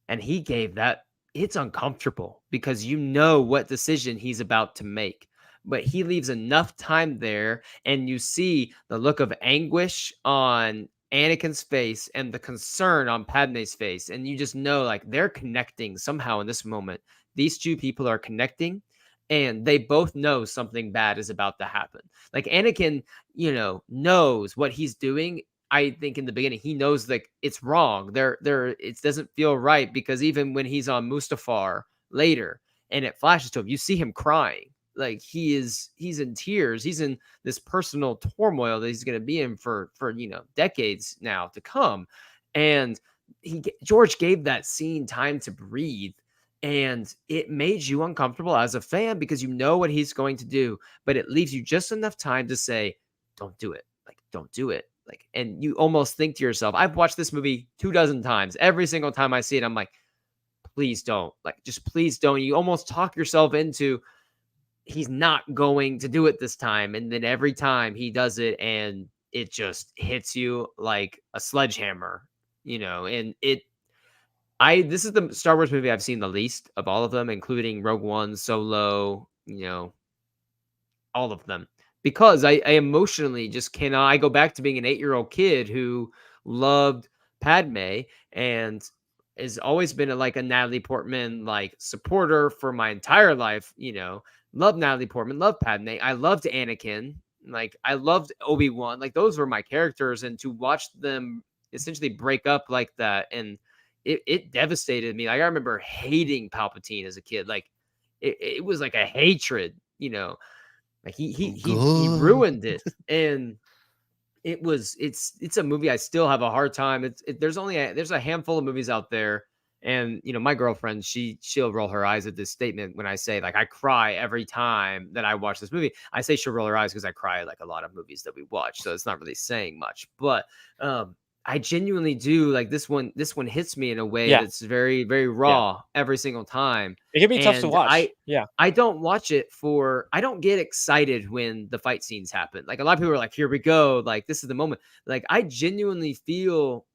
Speaker 1: And he gave that. It's uncomfortable because you know what decision he's about to make. But he leaves enough time there, and you see the look of anguish on Anakin's face and the concern on Padme's face. And you just know, like, they're connecting somehow in this moment. These two people are connecting, and they both know something bad is about to happen. Like, Anakin, knows what he's doing. I think in the beginning he knows like it's wrong. It doesn't feel right, because even when he's on Mustafar later and it flashes to him, you see him crying. Like he's in tears. He's in this personal turmoil that he's going to be in for decades now to come. And George gave that scene time to breathe, and it made you uncomfortable as a fan because you know what he's going to do, but it leaves you just enough time to say, don't do it. Like, don't do it. Like, and you almost think to yourself, I've watched this movie 24 times. Every single time I see it, I'm like, please don't. Like, just please don't. You almost talk yourself into he's not going to do it this time. And then every time he does it, and it just hits you like a sledgehammer, and this is the Star Wars movie I've seen the least of all of them, including Rogue One, Solo, all of them. Because I emotionally just cannot. I go back to being an 8-year-old kid who loved Padme and has always been a Natalie Portman supporter for my entire life. Love Natalie Portman, love Padme. I loved Anakin. I loved Obi-Wan. Those were my characters, and to watch them essentially break up like that, and it devastated me. I remember hating Palpatine as a kid. It was like a hatred. He ruined it, and it's a movie I still have a hard time. There's a handful of movies out there, and my girlfriend, she'll roll her eyes at this statement when I say I cry every time that I watch this movie. I say she'll roll her eyes because I cry a lot of movies that we watch, so it's not really saying much. But I genuinely do. This one hits me in a way that's very, very raw every single time.
Speaker 3: It can be tough to watch.
Speaker 1: I don't watch it I don't get excited when the fight scenes happen. A lot of people are like, here we go. This is the moment. I genuinely feel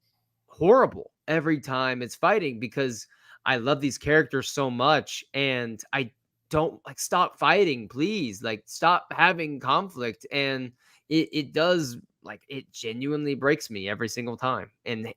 Speaker 1: horrible every time it's fighting because I love these characters so much, and I don't stop fighting, please. Stop having conflict. And it does, it genuinely breaks me every single time. And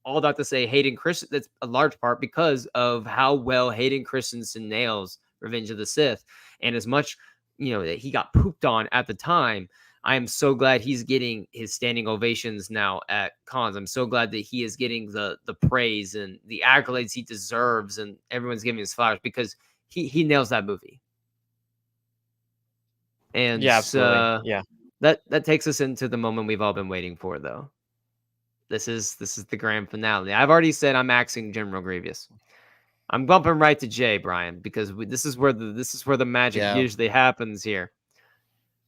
Speaker 1: all that to say Hayden Christensen, that's a large part because of how well Hayden Christensen nails Revenge of the Sith. And as much, that he got pooped on at the time, I am so glad he's getting his standing ovations now at cons. I'm so glad that he is getting the praise and the accolades he deserves, and everyone's giving his flowers because he nails that movie. And
Speaker 3: yeah, absolutely. Yeah.
Speaker 1: That takes us into the moment we've all been waiting for, though. This is the grand finale. I've already said I'm axing General Grievous. I'm bumping right to Jay, Brian, because this is where the magic usually happens here.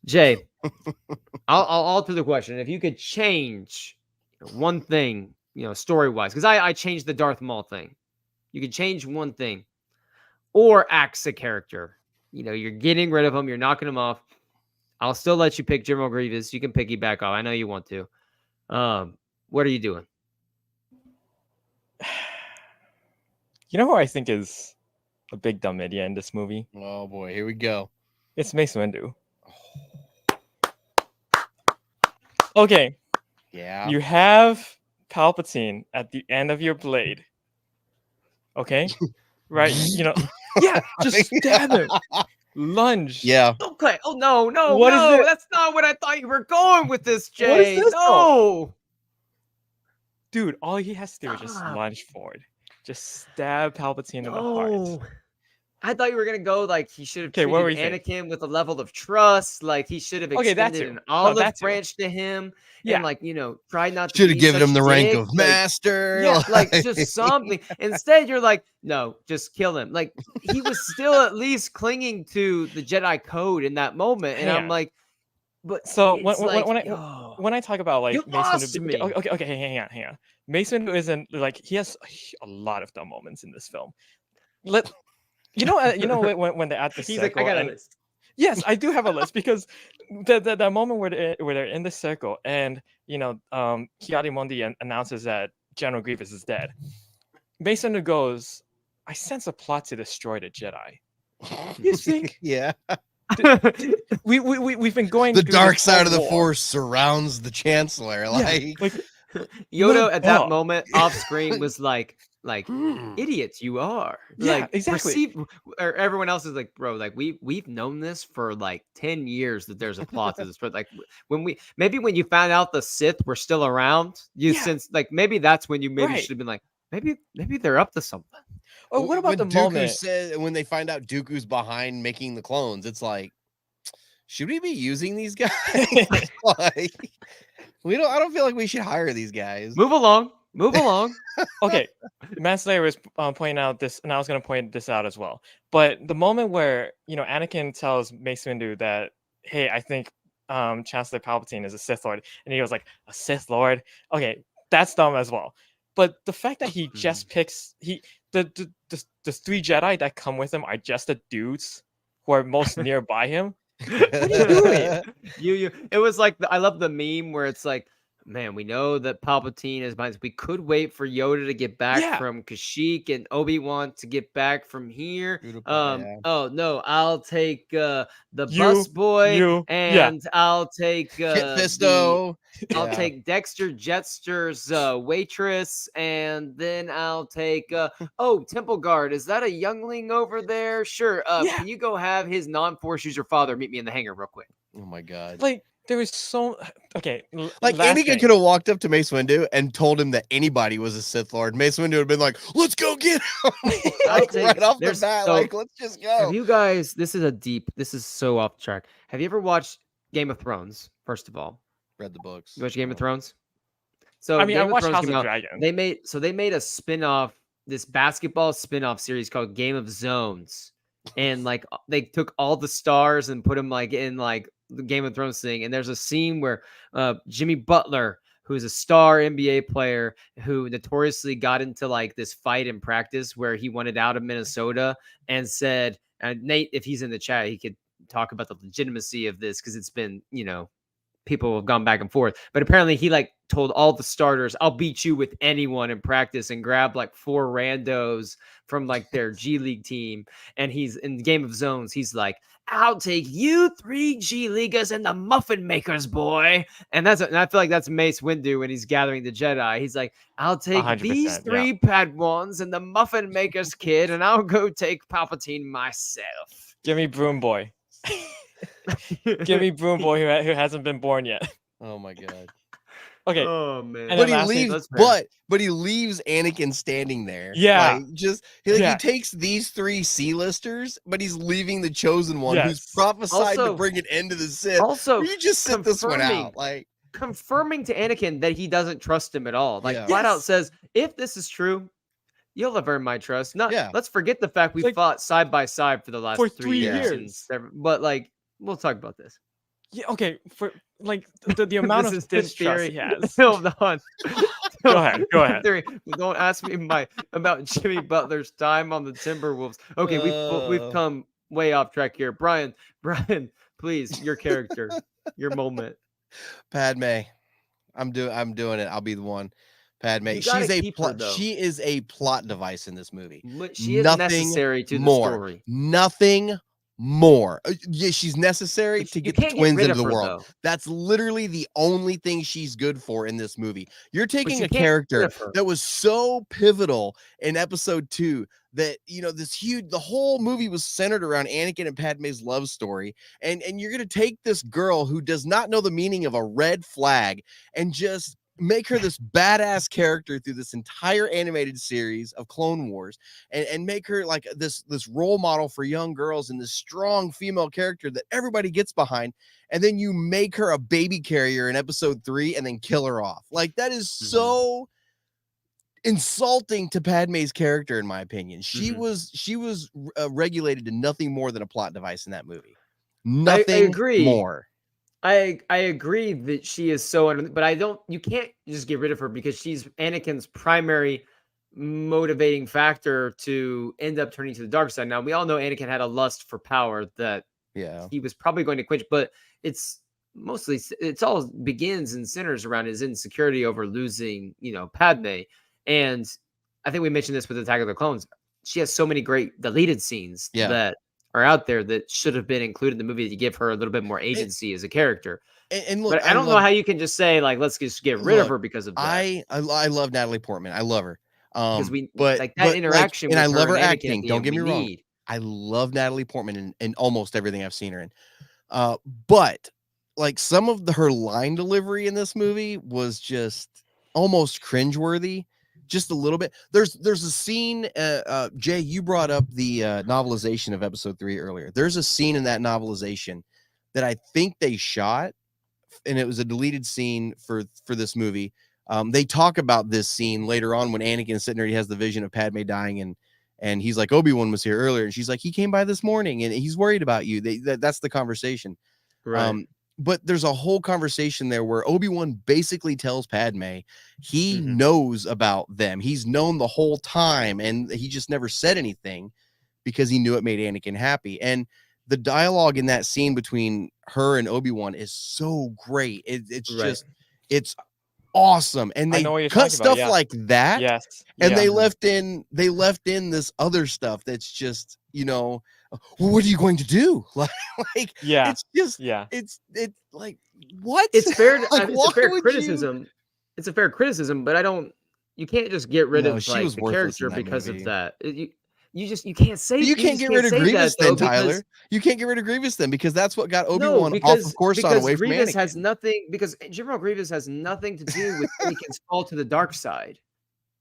Speaker 1: Jay, I'll alter the question. If you could change one thing, story wise, because I changed the Darth Maul thing. You could change one thing, or axe a character. You're getting rid of him. You're knocking him off. I'll still let you pick General Grievous. You can piggyback off. I know you want to. What are you doing?
Speaker 3: You know who I think is a big dumb idiot in this movie?
Speaker 2: Oh boy, here we go.
Speaker 3: It's Mace Windu. Okay.
Speaker 2: Yeah.
Speaker 3: You have Palpatine at the end of your blade. Okay? Right? Yeah, just stab him. Lunge.
Speaker 2: Yeah.
Speaker 1: Okay. Oh no,
Speaker 3: What is it?
Speaker 1: That's not what I thought you were going with this, Jay.
Speaker 3: What is this,
Speaker 1: no.
Speaker 3: Dude, all he has to do is just lunge forward. Just stab Palpatine in the heart.
Speaker 1: I thought you were gonna go like he should have
Speaker 3: Okay,
Speaker 1: treated Anakin with a level of trust. Like he should have extended an olive branch to him, and tried not to.
Speaker 2: Should have given him the rank of master.
Speaker 1: Yeah, like just something. Instead, you're like, no, just kill him. Like he was still at least clinging to the Jedi code in that moment, and I'm like, but
Speaker 3: so when I talk about like
Speaker 1: you
Speaker 3: Mace
Speaker 1: lost
Speaker 3: Windu,
Speaker 1: me.
Speaker 3: Okay, hang on. Mace Windu isn't like he has a lot of dumb moments in this film. You know when they're at the
Speaker 1: He's
Speaker 3: circle.
Speaker 1: like, I got a list.
Speaker 3: Yes, I do have a list because the moment where they're in the circle and Ki-Adi-Mundi announces that General Grievous is dead. Mace Windu goes, I sense a plot to destroy the Jedi. You think?
Speaker 2: Yeah.
Speaker 3: We've been going.
Speaker 2: The dark side of the Force surrounds the Chancellor.
Speaker 1: Yoda at that moment off screen was like idiots you are.
Speaker 3: Yeah, exactly.
Speaker 1: Or everyone else is like, bro, like we've known this for like 10 years that there's a plot to this, but like when you found out the Sith were still around, since like maybe that's when you should have been like, maybe they're up to something.
Speaker 3: Or what about the moment
Speaker 2: when they find out Dooku's behind making the clones? It's like, should we be using these guys? I don't feel like we should hire these guys.
Speaker 1: Move along.
Speaker 3: Okay, Manslayer was pointing out this, and I was going to point this out as well. But the moment where Anakin tells Mace Windu that, hey, I think Chancellor Palpatine is a Sith Lord, and he goes like, a Sith Lord? Okay, that's dumb as well. But the fact that he just picks the 3 Jedi that come with him are just the dudes who are most nearby him. What are you doing?
Speaker 1: It was like I love the meme where it's like, man, we know that Palpatine is behind us. We could wait for Yoda to get back from Kashyyyk and Obi-Wan to get back from here. Oh no, I'll take the bus boy and I'll take
Speaker 2: Kit Fisto.
Speaker 1: I'll take Dexter Jettster's waitress, and then I'll take Temple Guard. Is that a youngling over there? Sure. Can you go have his non-Force user father meet me in the hangar real quick?
Speaker 2: Oh my god.
Speaker 3: Like there was so like
Speaker 2: Anakin could have walked up to Mace Windu and told him that anybody was a Sith Lord. Mace Windu would have been like, "Let's go get him!" Right off the bat, let's just go.
Speaker 1: Have you guys? This is so off track. Have you ever watched Game of Thrones? First of all,
Speaker 2: read the books.
Speaker 1: You watch Game of Thrones? So
Speaker 3: I mean, I watched House of Dragon.
Speaker 1: They made a spin-off, this basketball spin-off series called Game of Zones, and like they took all the stars and put them like in like the Game of Thrones thing. And there's a scene where Jimmy Butler, who's a star NBA player who notoriously got into like this fight in practice where he wanted out of Minnesota, and said, and Nate, if he's in the chat, he could talk about the legitimacy of this because it's been people have gone back and forth. But apparently he like told all the starters, I'll beat you with anyone in practice, and grab like 4 randos from like their G League team. And he's in Game of Zones. He's like, I'll take you 3 G Leaguers and the Muffin Makers, boy. And I feel like that's Mace Windu when he's gathering the Jedi. He's like, I'll take
Speaker 3: 100%,
Speaker 1: these 3 Padawans and the Muffin Makers kid, and I'll go take Palpatine myself.
Speaker 3: Give me Broom Boy. Give me Broom Boy who hasn't been born yet.
Speaker 2: Oh my god.
Speaker 3: Okay.
Speaker 1: Oh man.
Speaker 3: And
Speaker 2: But
Speaker 3: then
Speaker 2: he
Speaker 3: lastly,
Speaker 2: leaves.
Speaker 1: that's fair.
Speaker 2: But he leaves Anakin standing there.
Speaker 3: Yeah.
Speaker 2: Like, just he
Speaker 3: Yeah.
Speaker 2: takes these 3 C-listers, but he's leaving the chosen one who's
Speaker 3: Yes.
Speaker 2: prophesied to
Speaker 1: Also-
Speaker 2: bring an end to the Sith.
Speaker 1: Also,
Speaker 2: You just sit this one
Speaker 1: confirming-
Speaker 2: out. Like,
Speaker 1: confirming to Anakin that he doesn't trust him at all. Like
Speaker 2: Yeah.
Speaker 1: flat out
Speaker 3: Yes.
Speaker 1: says, if this is true, you'll have earned my trust. Not
Speaker 2: Yeah.
Speaker 1: let's forget the fact we
Speaker 3: Like,
Speaker 1: fought side by side for the last
Speaker 3: for
Speaker 1: 3
Speaker 3: 3
Speaker 1: years.
Speaker 3: years.
Speaker 1: But like, we'll talk about this.
Speaker 3: Yeah, okay. For like the amount
Speaker 1: This
Speaker 3: of
Speaker 1: is Tim's
Speaker 3: distrust he
Speaker 1: theory.
Speaker 3: has.
Speaker 1: Hold on.
Speaker 3: Go ahead, go ahead.
Speaker 1: Theory. Don't ask me about Jimmy Butler's time on the Timberwolves. Okay, we've come way off track here. Brian, please, your character, your moment.
Speaker 2: Padme, I'm doing it. I'll be the one. Padme.
Speaker 1: You gotta
Speaker 2: She's a
Speaker 1: keep her, though.
Speaker 2: she is a plot device in this movie.
Speaker 1: But she is
Speaker 2: Nothing
Speaker 1: necessary to the
Speaker 2: more.
Speaker 1: story.
Speaker 2: Nothing more. Yeah, she's necessary
Speaker 1: But
Speaker 2: to
Speaker 1: you
Speaker 2: get the
Speaker 1: can't
Speaker 2: twins
Speaker 1: rid
Speaker 2: into
Speaker 1: of
Speaker 2: the
Speaker 1: her,
Speaker 2: world.
Speaker 1: though.
Speaker 2: That's literally the only thing she's good for in this movie. You're taking
Speaker 1: you
Speaker 2: a
Speaker 1: can't get rid
Speaker 2: character
Speaker 1: of her.
Speaker 2: that was so pivotal in episode 2 that, you know, the whole movie was centered around Anakin and Padme's love story. And you're going to take this girl who does not know the meaning of a red flag and just make her this badass character through this entire animated series of Clone Wars, and make her like this role model for young girls and this strong female character that everybody gets behind. And then you make her a baby carrier in episode 3 and then kill her off. Like, that is so insulting to Padme's character, in my opinion. She was regulated to nothing more than a plot device in that movie. Nothing
Speaker 1: agree.
Speaker 2: more.
Speaker 1: I agree that she is so, but you can't just get rid of her because she's Anakin's primary motivating factor to end up turning to the dark side. Now, we all know Anakin had a lust for power that
Speaker 2: Yeah.
Speaker 1: he was probably going to quench, but it's all begins and centers around his insecurity over losing, Padme. And I think we mentioned this with Attack of the Clones. She has so many great deleted scenes that are out there that should have been included in the movie to give her a little bit more agency as a character.
Speaker 2: And look,
Speaker 1: But I don't know how you can just say, like, let's just get rid of her because of that.
Speaker 2: I love Natalie Portman. I love her.
Speaker 1: Because that
Speaker 2: but,
Speaker 1: interaction
Speaker 2: like, and
Speaker 1: with
Speaker 2: I love her
Speaker 1: and Anakin
Speaker 2: acting.
Speaker 1: at the
Speaker 2: Don't
Speaker 1: end,
Speaker 2: get me
Speaker 1: we
Speaker 2: wrong.
Speaker 1: need.
Speaker 2: I love Natalie Portman in almost everything I've seen her in. But like some of her line delivery in this movie was just almost cringeworthy. Just a little bit. There's a scene, Jay, you brought up the novelization of episode 3 earlier. There's a scene in that novelization that I think they shot, and it was a deleted scene for this movie. They talk about this scene later on when Anakin is sitting there, he has the vision of Padme dying, and he's like, Obi-Wan was here earlier, and she's like, he came by this morning and he's worried about you. That's the conversation.
Speaker 1: Right.
Speaker 2: But there's a whole conversation there where Obi-Wan basically tells Padme he knows about them. He's known the whole time, and he just never said anything because he knew it made Anakin happy. And the dialogue in that scene between her and Obi-Wan is so great. It's awesome. And
Speaker 3: I
Speaker 2: they
Speaker 3: know what you're
Speaker 2: cut
Speaker 3: talking about,
Speaker 2: stuff like that.
Speaker 3: Yes.
Speaker 2: And
Speaker 3: yeah.
Speaker 2: they left in this other stuff that's just, what are you going to do? Like
Speaker 3: Yeah.
Speaker 2: it's just,
Speaker 3: Yeah.
Speaker 2: it's like, what?
Speaker 1: It's fair.
Speaker 2: Like,
Speaker 1: It's a fair
Speaker 2: why would
Speaker 1: criticism. It's a fair criticism, but you can't just get rid
Speaker 2: No,
Speaker 1: of
Speaker 2: she
Speaker 1: like
Speaker 2: was
Speaker 1: the
Speaker 2: worthless in
Speaker 1: character
Speaker 2: that
Speaker 1: because
Speaker 2: movie.
Speaker 1: of that. You can't say.
Speaker 2: You can't
Speaker 1: just
Speaker 2: get rid of
Speaker 1: say
Speaker 2: Grievous
Speaker 1: that, though,
Speaker 2: then, Tyler.
Speaker 1: because-
Speaker 2: You can't get rid of Grievous then, because that's what got Obi-Wan
Speaker 1: No,
Speaker 2: off
Speaker 1: because
Speaker 2: of Coruscant away from
Speaker 1: Grievous
Speaker 2: Anakin.
Speaker 1: has nothing. Because General Grievous has nothing to do with Anakin's fall to the dark side.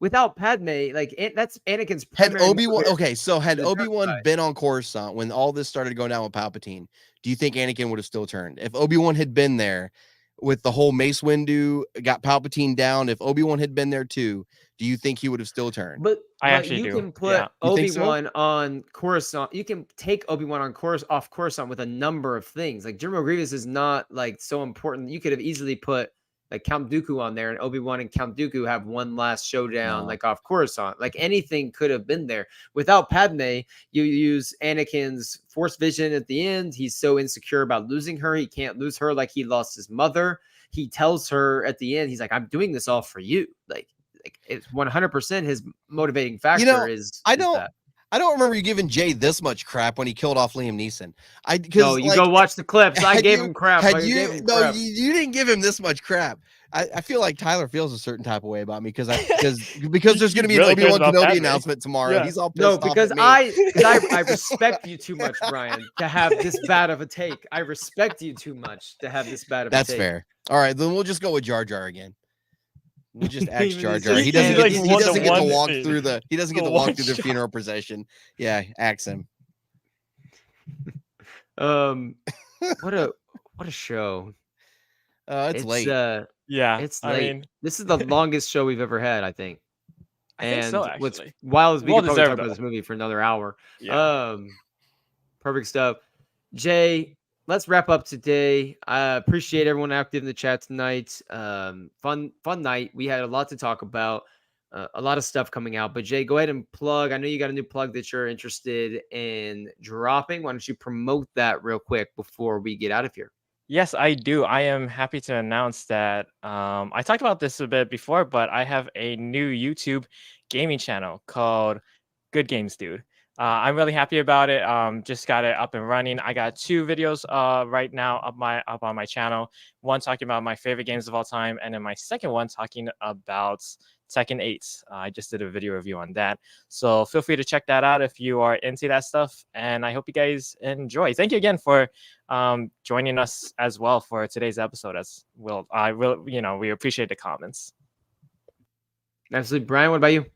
Speaker 1: Without Padme, like that's Anakin's
Speaker 2: Had
Speaker 1: primary.
Speaker 2: Obi-Wan
Speaker 1: motivator.
Speaker 2: okay, so had
Speaker 1: the dark
Speaker 2: Obi-Wan
Speaker 1: side.
Speaker 2: been on Coruscant when all this started going down with Palpatine, do you think Anakin would have still turned? If Obi-Wan had been there with the whole Mace Windu, got Palpatine down, if Obi-Wan had been there too, do you think he would have still turned?
Speaker 1: But
Speaker 3: I actually
Speaker 1: you
Speaker 3: do.
Speaker 1: can put
Speaker 3: Yeah.
Speaker 2: You think so?
Speaker 1: Obi-Wan on Coruscant. You can take Obi-Wan off Coruscant with a number of things. Like General Grievous is not like so important. You could have easily put like Count Dooku on there, and Obi-Wan and Count Dooku have one last showdown,
Speaker 2: No.
Speaker 1: like off Coruscant. Like anything could have been there. Without Padme, you use Anakin's Force vision at the end. He's so insecure about losing her. He can't lose her like he lost his mother. He tells her at the end, he's like, I'm doing this all for you. Like it's 100% his motivating factor is that.
Speaker 2: I don't remember you giving Jay this much crap when he killed off Liam Neeson.
Speaker 1: No, you go watch the clips. I gave him crap.
Speaker 2: You didn't give him this much crap. I feel like Tyler feels a certain type of way about me because there's going to be an Obi-Wan Kenobi announcement tomorrow. Yeah. He's all pissed off
Speaker 1: because
Speaker 2: at me.
Speaker 1: I respect you too much, Brian, to have this bad of a take. I respect you too much to have this bad of a take.
Speaker 2: That's fair. All right, then we'll just go with Jar Jar again. We'll just axe Jar Jar. He
Speaker 3: doesn't
Speaker 2: get to walk through the funeral procession. Yeah, axe him.
Speaker 1: What a show.
Speaker 2: It's late.
Speaker 3: Yeah,
Speaker 1: it's late. I mean, this is the longest show we've ever had, I think.
Speaker 3: I think so, actually.
Speaker 1: What's wild is we could probably talk about this movie for another hour. Yeah. Perfect stuff. Jay, let's wrap up today. I appreciate everyone active in the chat tonight. Fun night. We had a lot to talk about, a lot of stuff coming out. But Jay, go ahead and plug. I know you got a new plug that you're interested in dropping. Why don't you promote that real quick before we get out of here?
Speaker 3: Yes, I do. I am happy to announce that I talked about this a bit before, but I have a new YouTube gaming channel called Good Games Dude. I'm really happy about it. Just got it up and running. I got 2 videos right now up on my channel. One talking about my favorite games of all time, and then my second one talking about Tekken 8. I just did a video review on that. So feel free to check that out if you are into that stuff. And I hope you guys enjoy. Thank you again for joining us as well for today's episode as well. We appreciate the comments.
Speaker 1: Absolutely. Brian, what about you?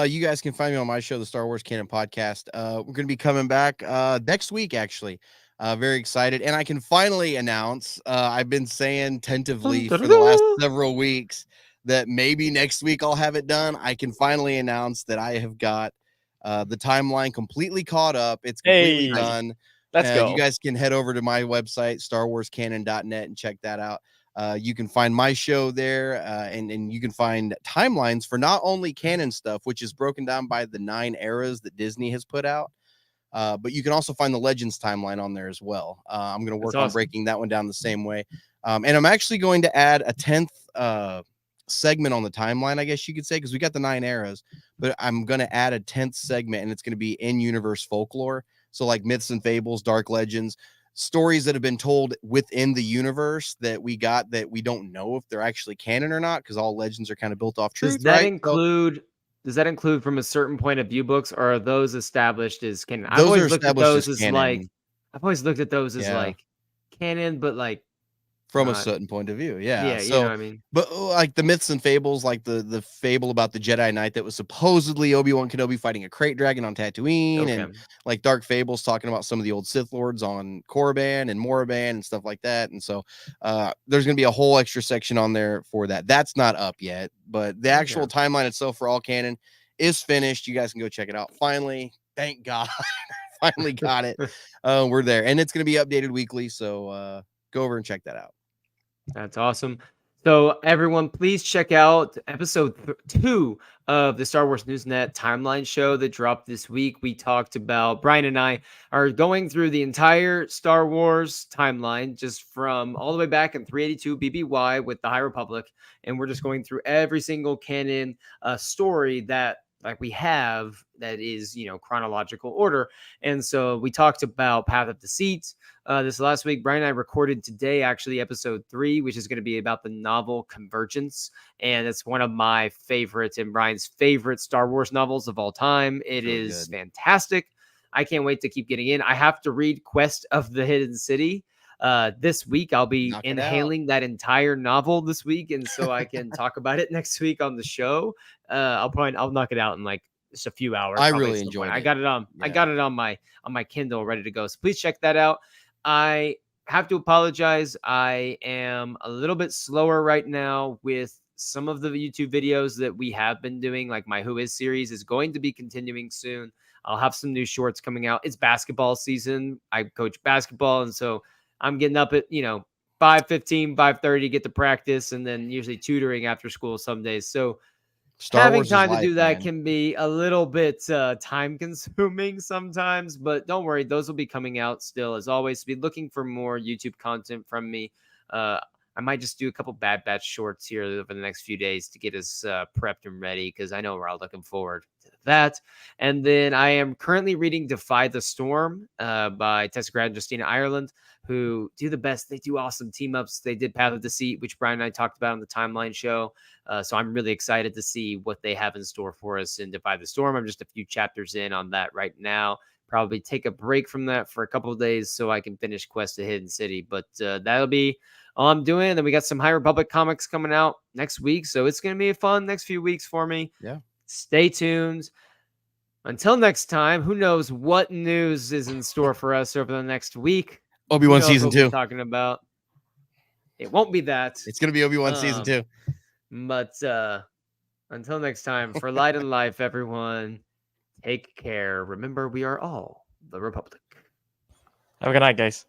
Speaker 2: You guys can find me on my show, the Star Wars Canon Podcast. We're going to be coming back next week, actually. Very excited. And I can finally announce, I've been saying tentatively for the last several weeks that maybe next week I'll have it done. I can finally announce that I have got the timeline completely caught up. It's completely done.
Speaker 3: Let's go.
Speaker 2: You guys can head over to my website, starwarscanon.net, and check that out. You can find my show there, and you can find timelines for not only canon stuff, which is broken down by the 9 eras that Disney has put out, but you can also find the Legends timeline on there as well. I'm going to work on breaking that one down the same way. And I'm actually going to add a 10th segment on the timeline, I guess you could say, because we got the 9 eras, but I'm going to add a 10th segment, and it's going to be in-universe folklore. So like myths and fables, dark legends, stories that have been told within the universe that we got that we don't know if they're actually canon or not, because all legends are kind of built off truth.
Speaker 1: Does that include from a certain point of view books, or are those established as canon? I've always looked at those as like canon, but like
Speaker 2: from a certain point of view. Yeah.
Speaker 1: So, you know what I mean?
Speaker 2: But like the myths and fables, like the fable about the Jedi Knight that was supposedly Obi-Wan Kenobi fighting a crate dragon on Tatooine, and like dark fables talking about some of the old Sith Lords on Korriban and Moraban and stuff like that. And so there's going to be a whole extra section on there for that. That's not up yet, but the actual timeline itself for all canon is finished. You guys can go check it out. Finally, thank God. Finally got it. We're there, and it's going to be updated weekly. So go over and check that out.
Speaker 1: That's awesome. So everyone, please check out episode 2 of the Star Wars Newsnet timeline show that dropped this week. We talked about, Brian and I are going through the entire Star Wars timeline, just from all the way back in 382 BBY with the High Republic. And we're just going through every single canon story that like we have that is, chronological order. And so we talked about Path of Deceit this last week. Brian and I recorded today, actually, episode 3, which is going to be about the novel Convergence. And it's one of my favorites and Brian's favorite Star Wars novels of all time. It is fantastic. I can't wait to keep getting in. I have to read Quest of the Hidden City. This week I'll be inhaling that entire novel this week, and so I can talk about it next week on the show. I'll knock it out in like just a few hours.
Speaker 2: I really enjoyed it.
Speaker 1: I got it on my Kindle ready to go. So please check that out. I have to apologize. I am a little bit slower right now with some of the YouTube videos that we have been doing. Like my Who Is series is going to be continuing soon. I'll have some new shorts coming out. It's basketball season. I coach basketball, and so I'm getting up at, 5 5:15, 5:30, get to practice, and then usually tutoring after school some days. So
Speaker 2: Star
Speaker 1: having
Speaker 2: Wars is
Speaker 1: time to
Speaker 2: life,
Speaker 1: do that
Speaker 2: man.
Speaker 1: can be a little bit time consuming sometimes, but don't worry, those will be coming out still. As always, be looking for more YouTube content from me. I might just do a couple Bad Batch shorts here over the next few days to get us prepped and ready, because I know we're all looking forward to that. And then I am currently reading Defy the Storm by Tessa Grad and Justina Ireland, who do the best. They do awesome team ups. They did Path of Deceit, which Brian and I talked about on the Timeline show. So I'm really excited to see what they have in store for us in Defy the Storm. I'm just a few chapters in on that right now. Probably take a break from that for a couple of days so I can finish Quest of Hidden City. But that'll be all I'm doing. And then we got some High Republic comics coming out next week. So it's going to be a fun next few weeks for me.
Speaker 2: Yeah.
Speaker 1: Stay tuned. Until next time, who knows what news is in store for us over the next week?
Speaker 2: Obi-Wan
Speaker 1: Who knows
Speaker 2: season
Speaker 1: what we'll
Speaker 2: 2.
Speaker 1: be talking about. It won't be that.
Speaker 2: It's gonna be Obi-Wan season 2.
Speaker 1: But until next time, for Light and Life, everyone, take care. Remember, we are all the Republic.
Speaker 3: Have a good night, guys.